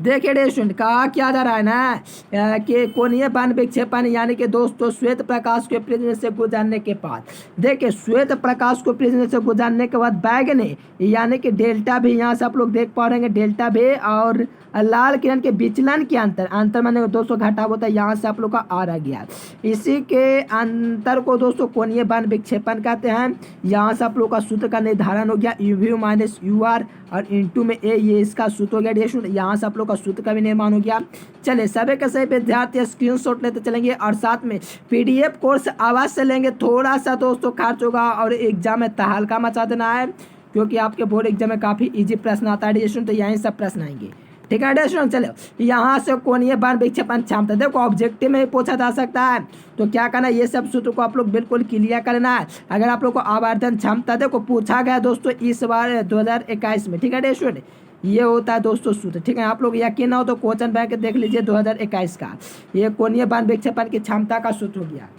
देखिए डियर स्टूडेंट, कहा क्या जा रहा है ना कि कोणीय बाण विक्षेपण यानी कि दोस्तों श्वेत प्रकाश के प्रिज्म से गुजरने के बाद, देखिए श्वेत प्रकाश को प्रिज्म से गुजरने के बाद बैगनी यानी कि डेल्टा भी, यहाँ से आप लोग देख पा रहे हैं डेल्टा भी और लाल किरण के विचलन के अंतर मैंने दोस्तों घटाव होता है, यहाँ से आप लोग का आ रहा गया। इसी के अंतर को दोस्तों कोणीय बाण विक्षेपण कहते हैं। यहाँ से आप लोग का सूत्र का निर्धारण हो गया, UV माइनस UR और इंटू में A, ये इसका सूत्र हो गया डियर स्टूडेंट। यहाँ से आप लोग का सूत्र का भी निर्माण हो गया। चलिए सभी के सभी विद्यार्थी स्क्रीनशॉट लेते चलेंगे और साथ में PDF कोर्स आवाज़ से लेंगे। थोड़ा सा दोस्तों खर्च होगा और एग्जाम में तहलका मचा देना है, क्योंकि आपके बोर्ड एग्जाम में काफ़ी ईजी प्रश्न आता है डियर स्टूडेंट, तो यहीं सब प्रश्न आएंगे। ठीक है डियर स्टूडेंट, चलो यहाँ से कोणीय बाण विक्षेपण क्षमता, देखो ऑब्जेक्टिव में पूछा जा सकता है, तो क्या करना है, ये सब सूत्र को आप लोग बिल्कुल क्लियर करना है। अगर आप लोग को आवर्धन क्षमता देखो पूछा गया दोस्तों इस बार 2021 में। ठीक है डियर स्टूडेंट, ये होता है दोस्तों सूत्र। ठीक है, आप लोग यकीन ना हो तो क्वेश्चन बैंक देख लीजिए 2021 का, ये कोणीय बाण विक्षेपण की क्षमता का सूत्र हो गया।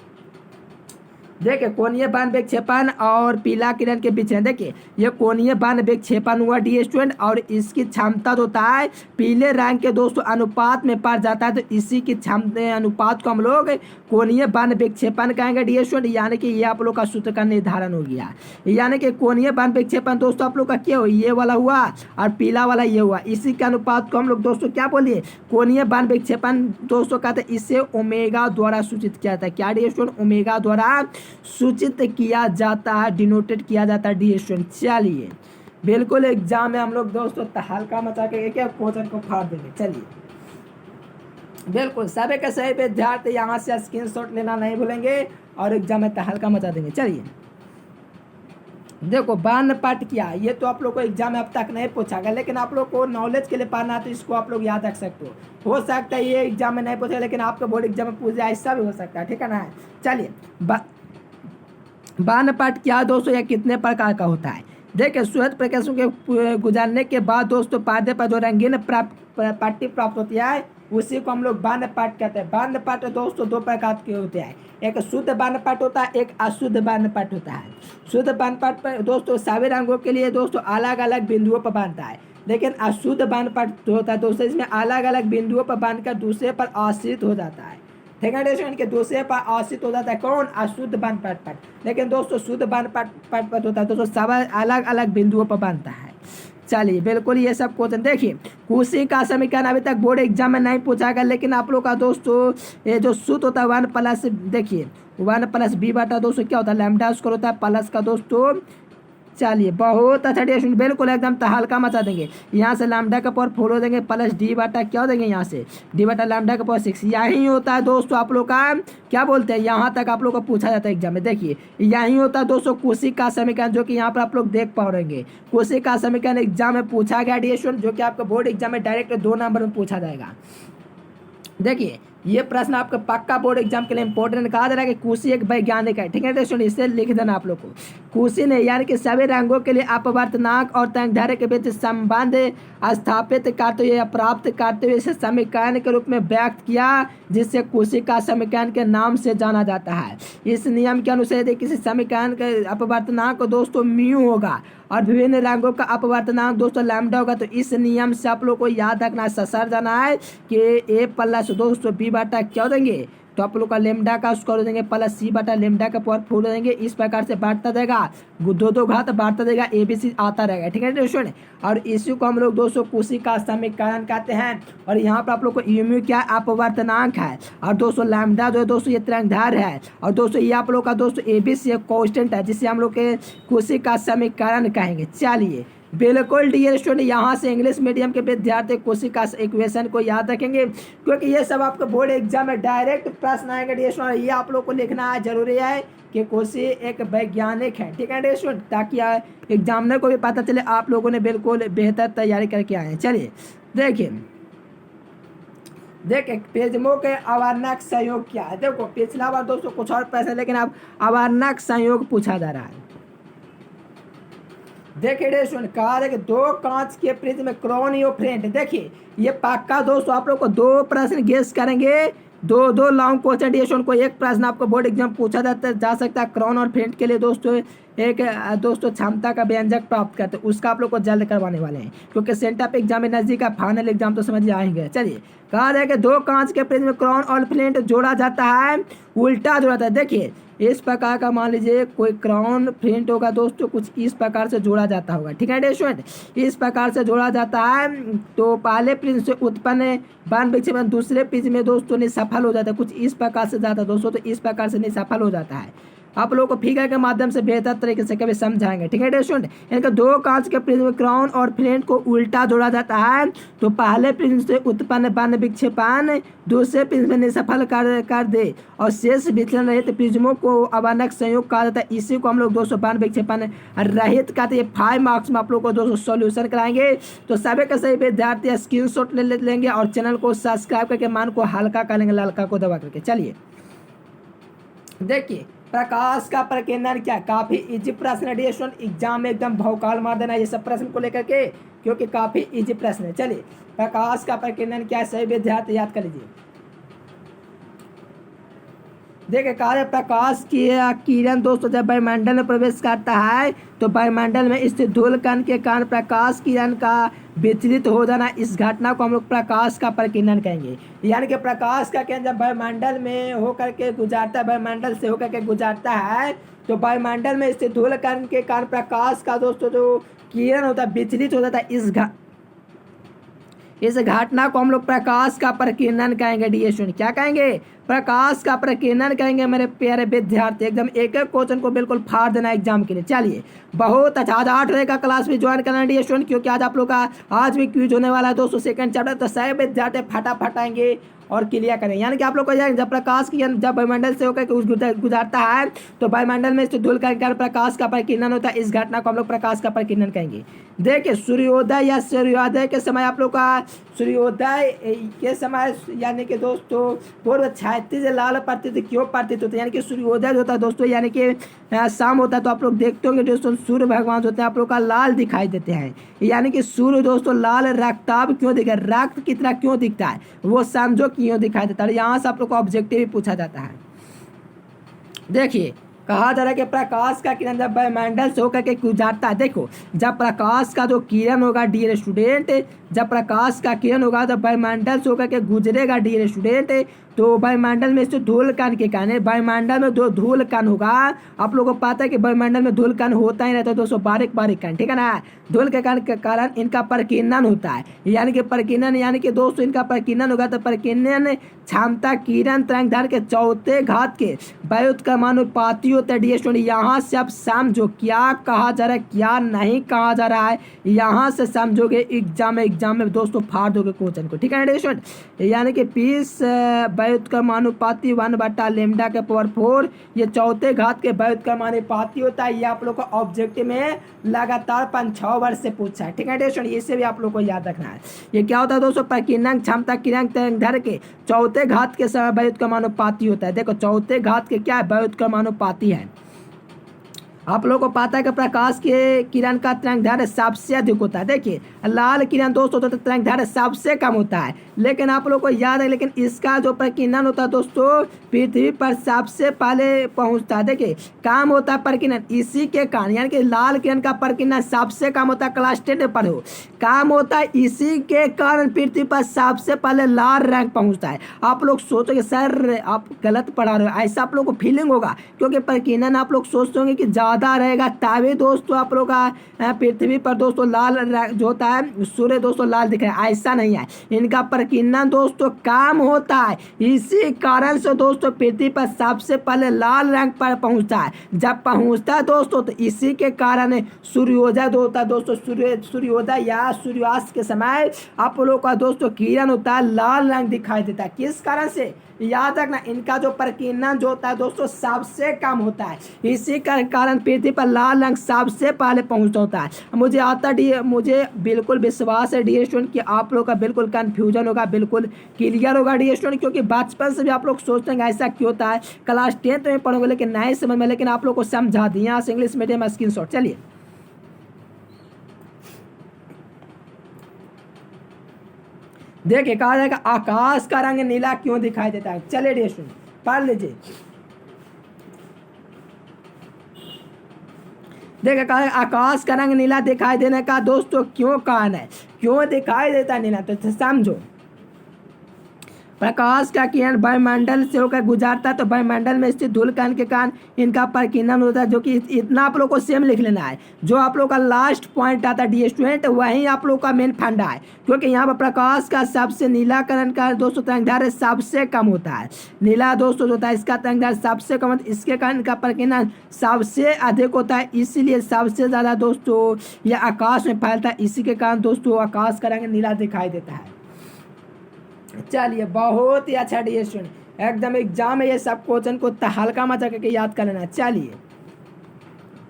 देखिए कोणीय बाण विक्षेपण और पीला किरण के बीच में, देखिए ये कोणीय बाण विक्षेपण हुआ डियर स्टूडेंट और इसकी क्षमता जो होता है पीले रंग के दोस्तों अनुपात में पड़ जाता है, तो इसी की क्षमता अनुपात को हम लोग कोणीय बाण विक्षेपण कहेंगे डियर स्टूडेंट। यानी कि ये आप लोग का सूत्र का निर्धारण हो गया। यानी कि कोणीय बाण विक्षेपण दोस्तों आप लोग का क्या हो, ये वाला हुआ और पीला वाला ये हुआ, इसी के अनुपात को हम लोग दोस्तों क्या बोलिए, कोणीय बाण विक्षेपण दोस्तों कहते हैं। इसे ओमेगा द्वारा सूचित किया जाता है। क्या डियर स्टूडेंट, ओमेगा द्वारा सूचित किया जाता है, डिनोटेड किया जाता है डियर स्टूडेंट। चलिए बिल्कुल एग्जाम में हम लोग दोस्तों तहलका मचा के क्या क्वेश्चन को फाड़ देंगे। चलिए बिल्कुल सभी के सही विद्यार्थी यहाँ से स्क्रीनशॉट लेना नहीं भूलेंगे और एग्जाम में तहलका मचा देंगे। चलिए देखो बाण पाठ क्या, ये तो आप लोग को एग्जाम में अब तक नहीं पूछा गया, लेकिन आप लोग को नॉलेज के लिए पढ़ना है तो इसको आप लोग याद रख सकते हो सकता है ये एग्जाम में नहीं पूछा लेकिन आपके बोर्ड एग्जाम में पूछ जाए, ऐसा भी हो सकता है। ठीक है ना। चलिए बाण पाठ क्या दोस्तों, यह कितने प्रकार का होता है। देखिए श्वेत प्रकाशों के गुजरने के बाद दोस्तों पर्दे पर जो रंगीन पट्टी प्राप्त होती है उसी को हम लोग बाण पाठ कहते हैं। बाण पाठ दोस्तों दो प्रकार के होते हैं, एक शुद्ध बाण पाठ होता है, एक अशुद्ध बाण पाठ होता है। शुद्ध बाण पाठ पर दोस्तों सभी रंगों के लिए दोस्तों अलग अलग बिंदुओं पर बांधता है। लेकिन अशुद्ध बाणपट होता है दोस्तों, इसमें अलग अलग बिंदुओं पर बांधकर दूसरे पर आश्रित हो जाता है। ठीक है दोस्तों, इनके दूसरे पर आश्रित हो जाता है कौन? अशुद्ध बाणपट। लेकिन दोस्तों शुद्ध बाणपट होता है दोस्तों, सब अलग अलग बिंदुओं पर बांधता है। चलिए बिल्कुल ये सब क्वेश्चन देखिए, कुशी का समीकरण अभी तक बोर्ड एग्जाम में नहीं पूछा गया, लेकिन आप लोग का दोस्तों ये जो सूत्र होता है 1 + देखिए 1 + b बटा दोस्तों क्या होता है? लैम्डा स्क्वायर होता है प्लस का दोस्तों। चलिए बहुत अच्छा डिस्टेंस, बिल्कुल एकदम हल्का मचा देंगे। यहाँ से लैम्डा का पावर 4 हो देंगे प्लस डी बटा क्या हो देंगे? यहाँ से डी बटा लैम्डा का पावर 6। यही होता है दोस्तों आप लोग का क्या बोलते हैं, यहाँ तक आप लोग को पूछा जाता है एग्जाम में। देखिए यही होता है दोस्तों कुशी का समीकरण, जो कि यहाँ पर आप लोग देख पा रहेंगे। कुशी का समीकरण एग्जाम में पूछा गया डिस्टेंस, जो कि आपका बोर्ड एग्जाम में डायरेक्ट 2 नंबर में पूछा जाएगा। देखिए ये प्रश्न आपका पक्का बोर्ड एग्जाम के लिए इंपॉर्टेंट कहा जा रहा है कि कुशी एक वैज्ञानिक है। ठीक है दोस्तों, इसे लिख देना आप लोग को। कुशी ने यानी कि सभी रंगों के लिए अपवर्तनांक और तरंगदैर्ध्य के बीच संबंध स्थापित करते हुए या प्राप्त करते हुए इसे समीकरण के रूप में व्यक्त किया, जिससे कुशी का समीकरण के नाम से जाना जाता है। इस नियम के अनुसार यदि किसी समीकरण के अपवर्तनांक दोस्तों म्यू होगा और विभिन्न रंगों का अपवर्तनांक दोस्तों लैम्डा होगा, तो इस नियम से आप लोग को याद रखना ससर जाना है कि a + दोस्तों b बटा क्या हो देंगे? तो आप लोग का लैम्डा का स्क्वायर हो देंगे प्लस c बटा लैम्डा का पावर 4 हो देंगे। इस प्रकार से बढ़ता जाएगा, 2 घात बढ़ता जाएगा, ABC आता रहेगा। ठीक है दोस्तों, और इसी को हम लोग दोस्तों कुशी का समीकरण कहते हैं। और यहाँ पर आप लोग को म्यू क्या अपवर्तनांक है, और दोस्तों लैम्डा जो है दोस्तों ये तरंगदैर्ध्य है, और दोस्तों ये आप लोग का दोस्तों ABC एक कांस्टेंट है, जिसे हम लोग के कुशी का समीकरण कहेंगे। चलिए बिल्कुल डियर स्टूडेंट, यहाँ से इंग्लिश मीडियम के विद्यार्थी कुशी का इक्वेशन को याद रखेंगे, क्योंकि ये सब आपको बोर्ड एग्जाम में डायरेक्ट प्रश्न आएंगे डियर स्टूडेंट। ये आप लोग को लिखना जरूरी है कि कुशी एक वैज्ञानिक है। ठीक है डियर स्टूडेंट, ताकि एग्जामिनर को भी पता चले आप लोगों ने बिल्कुल बेहतर तैयारी करके आए हैं। चलिए देखिए पेजमो के अवार्नक संयोग क्या है। देखो पिछला बार दोस्तों कुछ और प्रश्न, लेकिन अब अवार्नक संयोग पूछा जा रहा है। देखिए कहा है कि 2 कांच के प्रिज्म में क्रोनियोफ्रेंट। देखिए ये पक्का दोस्तों आप लोग को 2 प्रश्न गेस करेंगे, 2 लॉन्ग क्वेश्चन डिस्टेंस को एक प्रश्न आपको बोर्ड एग्जाम पूछा जा सकता है। क्रोन और फ्रेंट के लिए दोस्तों एक दोस्तों क्षमता का व्यंजक प्राप्त करते हैं, उसका आप लोग को जल्द करवाने वाले हैं, क्योंकि सेंटअप एग्जाम में नजदीक है, फाइनल एग्जाम तो समझ आएंगे। चलिए कहा जाए कि 2 कांच के प्रिज्म में क्रोन और फ्रेंट जोड़ा जाता है, उल्टा जोड़ा जाता है। देखिए इस प्रकार का मान लीजिए कोई क्राउन फ्रेंट होगा दोस्तों, कुछ इस प्रकार से जोड़ा जाता होगा। ठीक है स्टूडेंट, इस प्रकार से जोड़ा जाता है, तो पहले प्रिज्म से उत्पन्न बाण विक्षेपण दूसरे प्रिज्म में दोस्तों नहीं सफल हो जाता है, कुछ इस प्रकार से जाता है दोस्तों, तो इस प्रकार से नहीं सफल हो जाता है। आप लोगों को फिगर के माध्यम से बेहतर तरीके से कभी समझाएंगे। ठीक है स्टूडेंट, इनके 2 कांच के प्रिज्म क्राउन और फ्रेंट को उल्टा जोड़ा जाता है, तो पहले प्रिज्म से उत्पन्न बाण विक्षेपण दूसरे प्रिज्म में निसफल कर दे और शेष विचलन रहित प्रिज्मों को अवार्नक संयोग कहा जाता है। इसी को हम लोग दोस्तों बाण विक्षेपण रहित कहते हैं। 5 मार्क्स में आप लोग को दोस्तों सॉल्यूशन कराएंगे, तो सभी के सभी विद्यार्थी स्क्रीनशॉट ले लेंगे और चैनल को सब्सक्राइब करके मान को हल्का कर लेंगे, ललका को दबा करके। चलिए देखिए प्रकाश का प्रकीर्णन क्या, काफी इजी प्रश्न है डियर स्टूडेंट, एग्जाम में एकदम भौकाल मार देना ये सब प्रश्न को लेकर के, क्योंकि काफी इजी प्रश्न है। चलिए प्रकाश का प्रकीर्णन क्या है, सही विद्यार्थी याद कर लीजिए। देखिए कार्य प्रकाश की किरण दोस्तों जब वायुमंडल में प्रवेश करता है, तो वायुमंडल में स्थित धूल कण के कारण प्रकाश किरण का विचलित हो जाना, इस घटना को हम लोग प्रकाश का प्रकीर्णन कहेंगे। यानी कि प्रकाश का किरण जब वायुमंडल में होकर के गुजरता है, वायुमंडल से होकर के गुजरता है, तो वायुमंडल में स्थित धूल कण के कारण प्रकाश का दोस्तों जो किरण होता है विचलित हो जाता है। इस घटना को हम लोग प्रकाश का प्रकीर्णन कहेंगे डियर स्टूडेंट। क्या कहेंगे? प्रकाश का प्रकीर्णन कहेंगे मेरे प्यारे विद्यार्थी। एकदम एक एक क्वेश्चन को बिल्कुल फाड़ देना एग्जाम के लिए। चलिए बहुत अच्छा, आज 8 बजे का क्लास भी ज्वाइन करना डियर स्टूडेंट, क्योंकि आज आप लोग का आज भी क्विज होने वाला है दोस्तों सेकंड चैप्टर, तो सभी विद्यार्थी फटाफट आएंगे और क्लियर करें। यानी कि आप लोग को जब प्रकाश की जब वायुमंडल से होकर गुजरता है, तो वायुमंडल में स्थित धूल का कारण प्रकाश का प्रकीर्णन होता है, इस घटना को हम लोग प्रकाश का प्रकीर्णन कहेंगे। देखिए सूर्योदय या सूर्योदय के समय आप लोग का सूर्योदय के समय यानी कि दोस्तों पूर्व क्षैतिज लाल प्रतीत क्यों प्रतीत होते हैं, यानी कि सूर्योदय होता है दोस्तों, यानी कि शाम होता है, तो आप लोग देखते होंगे दोस्तों सूर्य भगवान होते हैं आप लोग का लाल दिखाई देते हैं। यानी कि सूर्य दोस्तों लाल रक्ताभ क्यों दिखा, रक्त की तरह क्यों दिखता है, वो समझो क्यों दिखाई देता है। यहाँ से आप लोग को ऑब्जेक्टिव भी पूछा जाता है। देखिए कहा जा रहा है कि प्रकाश का किरण जब वायुमंडल से होकर के गुजरता है, देखो जब प्रकाश का जो किरण होगा डियर स्टूडेंट, जब प्रकाश का किरण होगा जब वायुमंडल से होकर के गुजरेगा डियर स्टूडेंट, तो वायुमंडल में से धूल कण के कारण, वायुमंडल में जो धूल कण होगा, आप लोगों को पता है कि वायुमंडल में धूल कण होता ही रहता है दोस्तों, बारीक बारीक कण, ठीक है ना। धूल के कण के कारण इनका प्रकीर्णन होता है, यानी कि प्रकीर्णन, यानी कि दोस्तों इनका प्रकीर्णन होगा। तो प्रकीर्णन क्षमता किरण तरंगदैर्घ्य के चौथे घात के व्युत्क्रमानुपाती होता है डियर स्टूडेंट। यहाँ से आप समझो क्या कहा जा रहा है, क्या नहीं कहा जा रहा है, यहाँ से समझोगे एग्जाम में दोस्तों फाड़ दोगे क्वेश्चन को, ठीक है ना डियर स्टूडेंट। यानी कि 20 व्युत्क्रमानुपाती 1/λ के पावर 4, ये चौथे घात के व्युत्क्रमानुपाती होता है। ये आप लोग को ऑब्जेक्टिव में लगातार 5-6 वर्ष से पूछा है, ठीक है डियर स्टूडेंट, इसे भी आप लोग को याद रखना है। ये क्या होता है दोस्तों, प्रकीर्णन क्षमता किरण तरंगदैर्घ्य के चौथे घात के समय व्युत्क्रमानुपाती होता है। देखो चौथे घात के क्या है, व्युत्क्रमानुपाती है। आप लोगों को पता है कि प्रकाश के किरण का तरंगदैर्घ्य सबसे अधिक होता है। देखिए लाल किरण दोस्तों तो तरंगदैर्घ्य सबसे कम होता है, लेकिन आप लोगों को याद है, लेकिन इसका जो प्रकीर्णन होता है दोस्तों पृथ्वी पर सबसे पहले पहुंचता है। देखिए काम होता है प्रकीर्णन, इसी के कारण, यानी कि लाल किरण का प्रकीर्णन सबसे कम होता है, क्लास 10 पर हो, काम होता है इसी के कारण पृथ्वी पर सबसे पहले लाल रंग पहुंचता है। आप लोग सोचोगे सर आप गलत पढ़ा रहे हो, ऐसा आप लोग को फीलिंग होगा, क्योंकि प्रकीर्णन आप लोग सोचते होंगे कि ज़्यादा रहेगा, तभी दोस्तों आप लोग का पृथ्वी पर दोस्तों लाल जो होता है सूर्य दोस्तों लाल दिख रहा है, ऐसा नहीं है। इनका प्रकीर्णन दोस्तों कम होता है, इसी कारण से दोस्तों पृथ्वी पर सबसे पहले लाल रंग पर पहुंचता है। जब पहुंचता है दोस्तों तो इसी के कारण सूर्योदय जो होता है दोस्तों, सूर्योदय या सूर्यास्त के समय आप लोग का दोस्तों किरण होता है लाल रंग दिखाई देता है। किस कारण से, याद रखना, इनका जो प्रकीर्णन जो होता है दोस्तों सबसे कम होता है, इसी कारण पृथ्वी पर लाल रंग सबसे पहले पहुंचता होता है। मुझे बिल्कुल विश्वास है डियर स्टूडेंट कि आप लोग का बिल्कुल कंफ्यूजन होगा, बिल्कुल क्लियर होगा डियर स्टूडेंट, क्योंकि बचपन से भी आप लोग सोचते हैं ऐसा क्यों होता है, क्लास 10 में पढ़ोगे लेकिन नहीं समझ में, लेकिन आप लोग को समझा दिया यहाँ से इंग्लिश मीडियम स्क्रीनशॉट। चलिए देखिए कहा जाएगा आकाश का रंग नीला क्यों दिखाई देता है। चलिए डियर स्टूडेंट पढ़ लीजिए। देखिए कहा आकाश का रंग नीला दिखाई देने का दोस्तों क्यों कारण है, क्यों दिखाई देता है नीला, तो समझो। प्रकाश का किरण वायुमंडल से होकर गुजरता है, तो वायुमंडल में स्थित धूल कण के कारण इनका प्रकीर्णन होता है, जो कि इतना आप लोग को सेम लिख लेना है। जो आप लोग का लास्ट पॉइंट आता है डियर स्टूडेंट वही आप लोग का मेन फंडा है, क्योंकि यहाँ पर प्रकाश का सबसे नीला कण का दोस्तों तरंगदैर्घ्य सबसे कम होता है। नीला दोस्तों जो होता है इसका तरंगदैर्घ्य सबसे कम होता है, इसके कारण का प्रकीर्णन सबसे अधिक होता है, इसीलिए सबसे ज़्यादा दोस्तों यह आकाश में फैलता है, इसी के कारण दोस्तों आकाश का रंग नीला दिखाई देता है। चलिए बहुत ही अच्छा डियर स्टूडेंट, एकदम एग्जाम में ये सब क्वेश्चन को हल्का मचा करके याद कर लेना। चलिए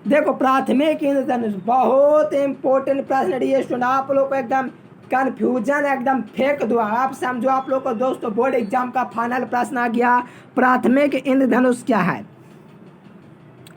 देखो प्राथमिक इंद्रधनुष बहुत इंपॉर्टेंट प्रश्न डियर स्टूडेंट, आप लोग को एकदम कन्फ्यूजन एकदम फेंक दो, आप समझो आप लोग को दोस्तों बोर्ड एग्जाम का फाइनल प्रश्न आ गया। प्राथमिक इंद्रधनुष क्या है,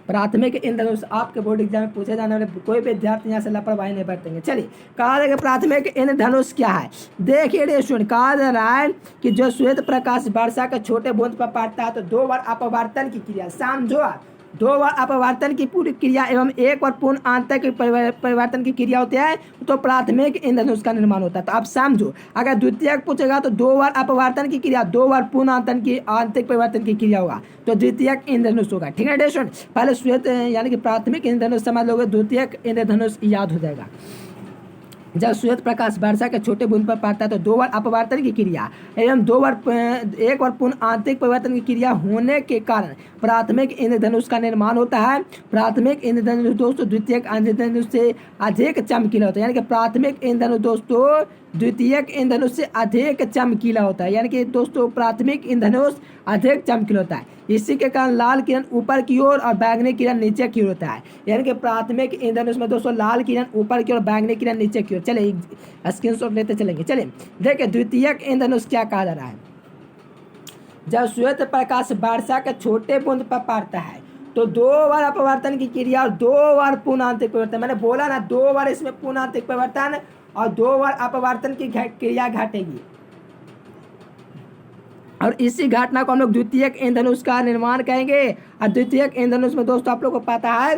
प्राथमिक इंद्रधनुष आपके बोर्ड एग्जाम में पूछे जाने वाले कोई भी विद्यार्थी यहाँ से लापरवाही नहीं बरतेंगे। चलिए कहा जाएगा प्राथमिक इंद्रधनुष क्या है। देखिए स्टूडेंट कहा जा रहा है कि जो श्वेत प्रकाश वर्षा के छोटे बूंद पर पड़ता है तो 2 बार अपवर्तन की क्रिया, समझो आप 2 बार अपवर्तन की पूरी क्रिया एवं 1 बार पूर्ण आंतरिक परिवर्तन की क्रिया होती है तो प्राथमिक इंद्रधनुष का निर्माण होता है। तो आप समझो अगर द्वितीयक पूछेगा तो 2 बार अपवर्तन की क्रिया 2 बार पूर्ण आंतरिक परिवर्तन की क्रिया होगा तो द्वितीयक इंद्रधनुष होगा, ठीक है स्टूडेंट। पहले श्वेत यानी कि प्राथमिक इंद्रधनुष समझ लोगे, द्वितीयक इंद्रधनुष याद हो जाएगा। जब श्वेत प्रकाश वर्षा के छोटे बूंद पर पड़ता है तो 2 बार अपवर्तन की क्रिया एवं 1 बार पूर्ण आंतरिक परिवर्तन की क्रिया होने के कारण प्राथमिक इंद्रधनुष का निर्माण होता है। प्राथमिक इंद्रधनुष दोस्तों द्वितीयक इंद्रधनुष से अधिक चमकीला होता है, यानी कि प्राथमिक इंद्रधनुष दोस्तों द्वितीयक इंद्रधनुष से अधिक चमकीला होता है, यानी कि दोस्तों प्राथमिक इंद्रधनुष अधिक चमकीला होता है। इसी के कारण लाल किरण ऊपर की ओर और बैंगनी किरण नीचे की ओर होता है, यानी कि प्राथमिक इंद्रधनुष में दोस्तों लाल किरण ऊपर की ओर बैंगनी किरण नीचे की ओर। चले स्क्रीनशॉट लेते चलेंगे। चलिए देखिए द्वितीयक इंद्रधनुष क्या कहा जा रहा है। जब श्वेत प्रकाश वर्षा के छोटे बूंद पर पड़ता है तो 2 बार अपवर्तन की क्रिया और 2 बार पूर्ण आंतरिक परिवर्तन, मैंने बोला ना 2 बार इसमें पूर्ण आंतरिक परिवर्तन और 2 बार अपवर्तन की क्रिया घटेगी। और इसी घटना को हम लोग द्वितीयक इंद्रधनुष का निर्माण कहेंगे। और द्वितीयक इंद्रधनुष में दोस्तों आप लोग को पता है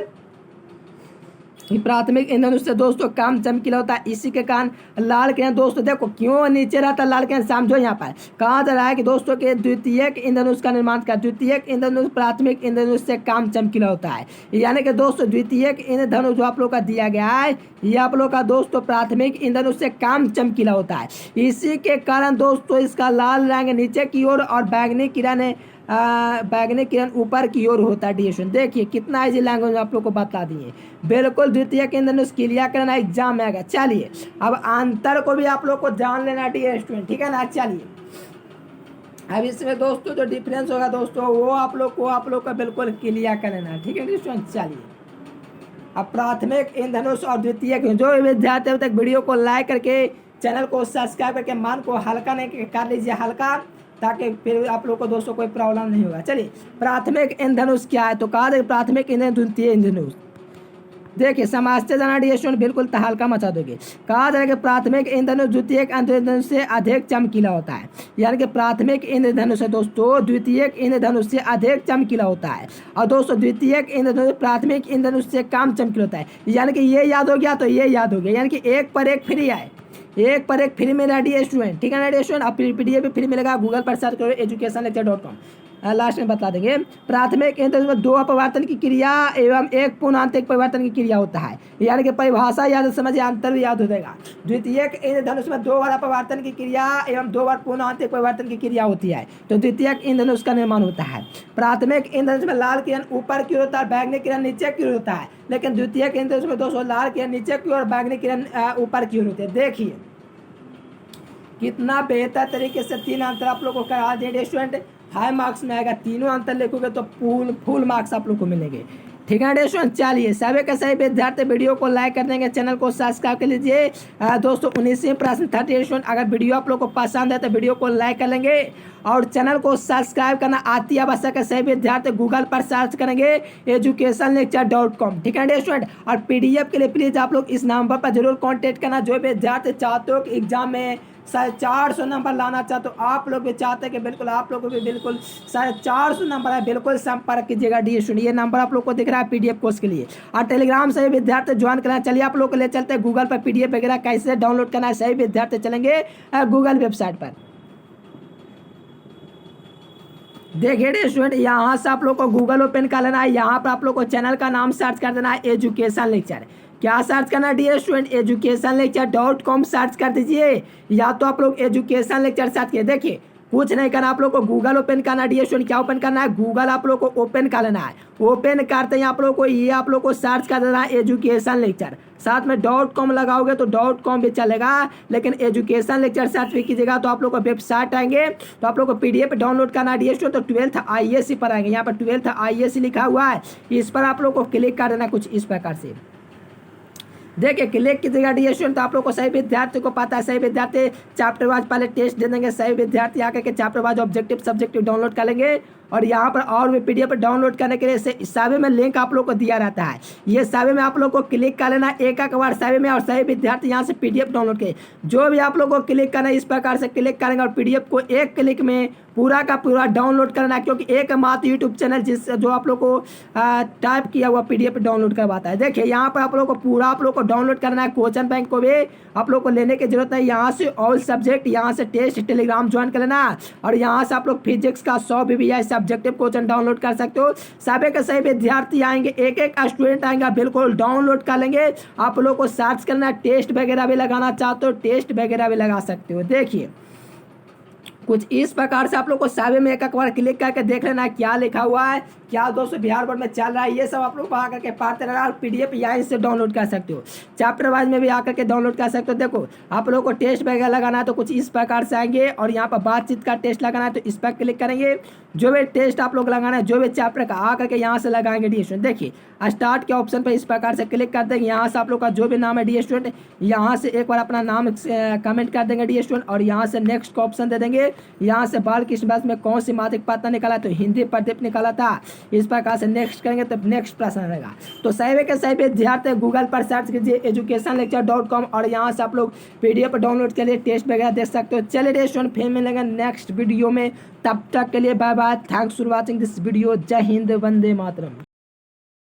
कि प्राथमिक इंद्रधनुष से दोस्तों काम चमकीला होता है। इसी के कारण लाल किरण दोस्तों देखो क्यों नीचे रहता है लाल किरण, समझो यहाँ पर कहा जा रहा है कि दोस्तों के द्वितीयक इंद्रधनुष का निर्माण का द्वितीयक इंद्रधनुष प्राथमिक इंद्रधनुष से काम चमकीला होता है। यानी कि दोस्तों द्वितीयक इंद्रधनुष जो आप लोग का दिया गया है ये आप लोग का दोस्तों प्राथमिक इंद्रधनुष से काम चमकीला होता है। इसी के कारण दोस्तों इसका लाल रंग नीचे की ओर और बैगनी किरण ऊपर की ओर होता है। डिएशन देखिए कितना इजी लैंग्वेज आप लोग को बता दिए, बिल्कुल द्वितीयक इंद्रधनुष क्लियर करना एग्जाम में आएगा। चलिए अब अंतर को भी आप लोग को जान लेना डियर स्टूडेंट, ठीक है ना। चलिए अब इसमें दोस्तों जो डिफरेंस होगा दोस्तों वो आप लोग का बिल्कुल क्लियर कर लेना, ठीक है स्टूडेंट। चलिए अब प्राथमिक इंद्रधनुष और द्वितीयक, जो विद्यार्थी अब तक वीडियो को लाइक करके चैनल को सब्सक्राइब करके मन को हल्का नहीं कर लीजिए हल्का, ताकि फिर आप लोग को दोस्तों कोई प्रॉब्लम नहीं होगा। चलिए प्राथमिक इंद्रधनुष क्या है, तो कहा जाए प्राथमिक इंद्रधनुष द्वितीय इंद्रधनुष। देखिए समझते जाना डियर स्टूडेंट, बिल्कुल तहलका मचा दोगे। कहा जाए कि प्राथमिक इंद्रधनुष द्वितीयक इंद्रधनुष से अधिक चमकीला होता है। यानी कि प्राथमिक इंद्रधनुष है दोस्तों द्वितीयक इंद्रधनुष से अधिक चमकीला होता है। और दोस्तों द्वितीयक इंद्रधनुष प्राथमिक इंद्रधनुष से कम चमकीला होता है। यानी कि ये याद हो गया तो ये याद हो गया, यानी कि एक पर एक फ्री है, एक पर एक फ्री में रेडी स्टूडेंट, ठीक है ना डियर स्टूडेंट। अब पीडीएफ भी फ्री मिलेगा, गूगल पर सर्च करो educationlecture.com, लास्ट में बता देंगे। प्राथमिक इंद्रधनुष में 2 अपवर्तन की क्रिया एवं 1 पूर्णांतिक परिवर्तन की क्रिया होता है। यानी कि परिभाषा याद समझिए, अंतर भी याद हो जाएगा। द्वितीयक इंद्रधनुष में 2 बार अपवर्तन की क्रिया एवं 2 बार पूर्णांतिक परिवर्तन की क्रिया होती है, तो द्वितीयक इंद्रधनुष का निर्माण होता है। प्राथमिक इंद्रधनुष में लाल किरण ऊपर की ओर होता है, बैगनी किरण नीचे की ओर होता है। लेकिन द्वितीयक इंद्रधनुष में दोस्तों लाल किरण नीचे की ओर, बैगनी किरण ऊपर की ओर होती है। देखिए कितना बेहतर तरीके से 3 अंतर आप लोग को करा देंगे स्टूडेंट, हाई मार्क्स में आएगा। तीनों अंतर लिखोगे तो फुल मार्क्स आप लोग को मिलेंगे, ठीक है स्टूडेंट। चलिए सभी के सभी विद्यार्थी वीडियो को लाइक कर देंगे, चैनल को सब्सक्राइब कर लीजिए। दोस्तों 19वीं प्रश्न 30 स्टूडेंट, अगर वीडियो आप लोग को पसंद है तो वीडियो को लाइक कर लेंगे और चैनल को सब्सक्राइब करना अति आवश्यक है। सभी विद्यार्थी गूगल पर सर्च करेंगे educationlecture.com, ठीक है स्टूडेंट। और पीडीएफ के लिए प्लीज आप लोग इस नंबर पर जरूर कॉन्टेक्ट करना। जो विद्यार्थी चाहते हो कि एग्जाम में 450 नंबर लाना चाहते हो, आप लोग भी चाहते हैं कि बिल्कुल आप लोग को भी बिल्कुल 450 नंबर है, बिल्कुल संपर्क कीजिएगा डी स्टूडेंट। ये नंबर आप लोग को दिख रहा है पीडीएफ कोर्स के लिए। और टेलीग्राम से विद्यार्थी ज्वाइन करना। चलिए आप लोग को ले चलते हैं गूगल पर पीडीएफ वगैरह कैसे डाउनलोड करना है। सही विद्यार्थी चलेंगे गूगल वेबसाइट पर। देखिए स्टूडेंट यहाँ से आप लोग को गूगल ओपन कर लेना है। यहाँ पर आप लोग को चैनल का नाम सर्च कर देना है एजुकेशन लेक्चर। क्या सर्च करना है डियर स्टूडेंट, educationlecture.com सर्च कर दीजिए, या तो आप लोग एजुकेशन लेक्चर सर्च किए। देखिए कुछ नहीं करना, आप लोग को गूगल ओपन करना है डियर स्टूडेंट। क्या ओपन करना है, गूगल आप लोग को ओपन कर लेना है। ओपन करते हैं आप लोग को ये आप लोग को सर्च कर देना है एजुकेशन लेक्चर, साथ में .com लगाओगे तो .com भी चलेगा, लेकिन एजुकेशन लेक्चर सर्च भी कीजिएगा तो आप लोग को वेबसाइट आएंगे। तो आप लोग को पीडीएफ डाउनलोड करना है डियर स्टूडेंट, तो 12th IAC पर आएंगे। यहाँ पर 12th IAC लिखा हुआ है, इस पर आप लोग को क्लिक कर देना कुछ इस प्रकार से। देखिए क्लिक कीजिएगा डियर स्टूडेंट, तो आप लोग को सही विद्यार्थी को पता है, सही विद्यार्थी चैप्टर वाइज पहले टेस्ट दे देंगे। सही विद्यार्थी आकर के chapter wise objective subjective download कर लेंगे। और यहाँ पर और भी पीडीएफ डाउनलोड करने के लिए सभी में लिंक आप लोग को दिया रहता है। ये सभी में आप लोग को क्लिक कर लेना एक बार सभी में, और सही विद्यार्थी यहाँ से पीडीएफ डाउनलोड करें। जो भी आप लोग को क्लिक करना है इस प्रकार से क्लिक करेंगे और पीडीएफ को एक क्लिक में पूरा का पूरा डाउनलोड करना, क्योंकि एकमात्र यूट्यूब चैनल जो आप लोग को टाइप किया हुआ पीडीएफ डाउनलोड करवाता है। देखिए यहाँ पर आप लोग को पूरा आप लोग को डाउनलोड करना है। क्वेश्चन बैंक को भी आप लोग को लेने की जरूरत है। यहाँ से ऑल सब्जेक्ट, यहाँ से टेस्ट, टेलीग्राम ज्वाइन कर लेना। और यहाँ से आप लोग फिजिक्स का 100 PBI सब्जेक्टिव क्वेश्चन डाउनलोड कर सकते हो। सभी के सभी विद्यार्थी आएंगे, एक स्टूडेंट आएंगे, बिल्कुल डाउनलोड कर लेंगे। आप लोग को सर्च करना है, टेस्ट वगैरह भी लगाना चाहते हो टेस्ट वगैरह भी लगा सकते हो। देखिए कुछ इस प्रकार से आप लोग को सभी में एक बार क्लिक करके देख लेना है क्या लिखा हुआ है, क्या दोस्तों बिहार बोर्ड में चल रहा है, ये सब आप लोग को आकर के पढ़ते रहना। और पीडीएफ यहाँ से डाउनलोड कर सकते हो, चैप्टर वाइज में भी आकर के डाउनलोड कर सकते हो। देखो आप लोग को टेस्ट वगैरह लगाना है तो कुछ इस प्रकार से आएंगे, और यहाँ पर बातचीत का टेस्ट लगाना है तो इस पर क्लिक करेंगे। जो भी टेस्ट आप लोग लगाना है, जो भी चैप्टर का आकर के यहाँ से लगाएंगे डी स्टूडेंट। देखिए स्टार्ट के ऑप्शन पर इस प्रकार से क्लिक कर देंगे। यहाँ से आप लोग का जो भी नाम है डी स्टूडेंट, यहाँ से एक बार अपना नाम कमेंट कर देंगे डी स्टूडेंट, और यहाँ से नेक्स्ट का ऑप्शन दे देंगे। यहाँ से बाल कृष्ण व्यास में कौन सी मासिक पात्र निकाला, तो हिंदी प्रदीप निकाला था। इस प्रकार से नेक्स्ट करेंगे तो नेक्स्ट प्रश्न रहेगा। तो सही के सही विद्यार्थी गूगल पर सर्च कीजिए educationlecture.com और यहाँ से आप लोग PDF डाउनलोड के लिए टेस्ट वगैरह देख सकते हो। चलिए स्टूडेंट फिर मिलेंगे नेक्स्ट वीडियो में, तब तक के लिए bye bye, thanks for watching this video. जय हिंद, वंदे मातरम।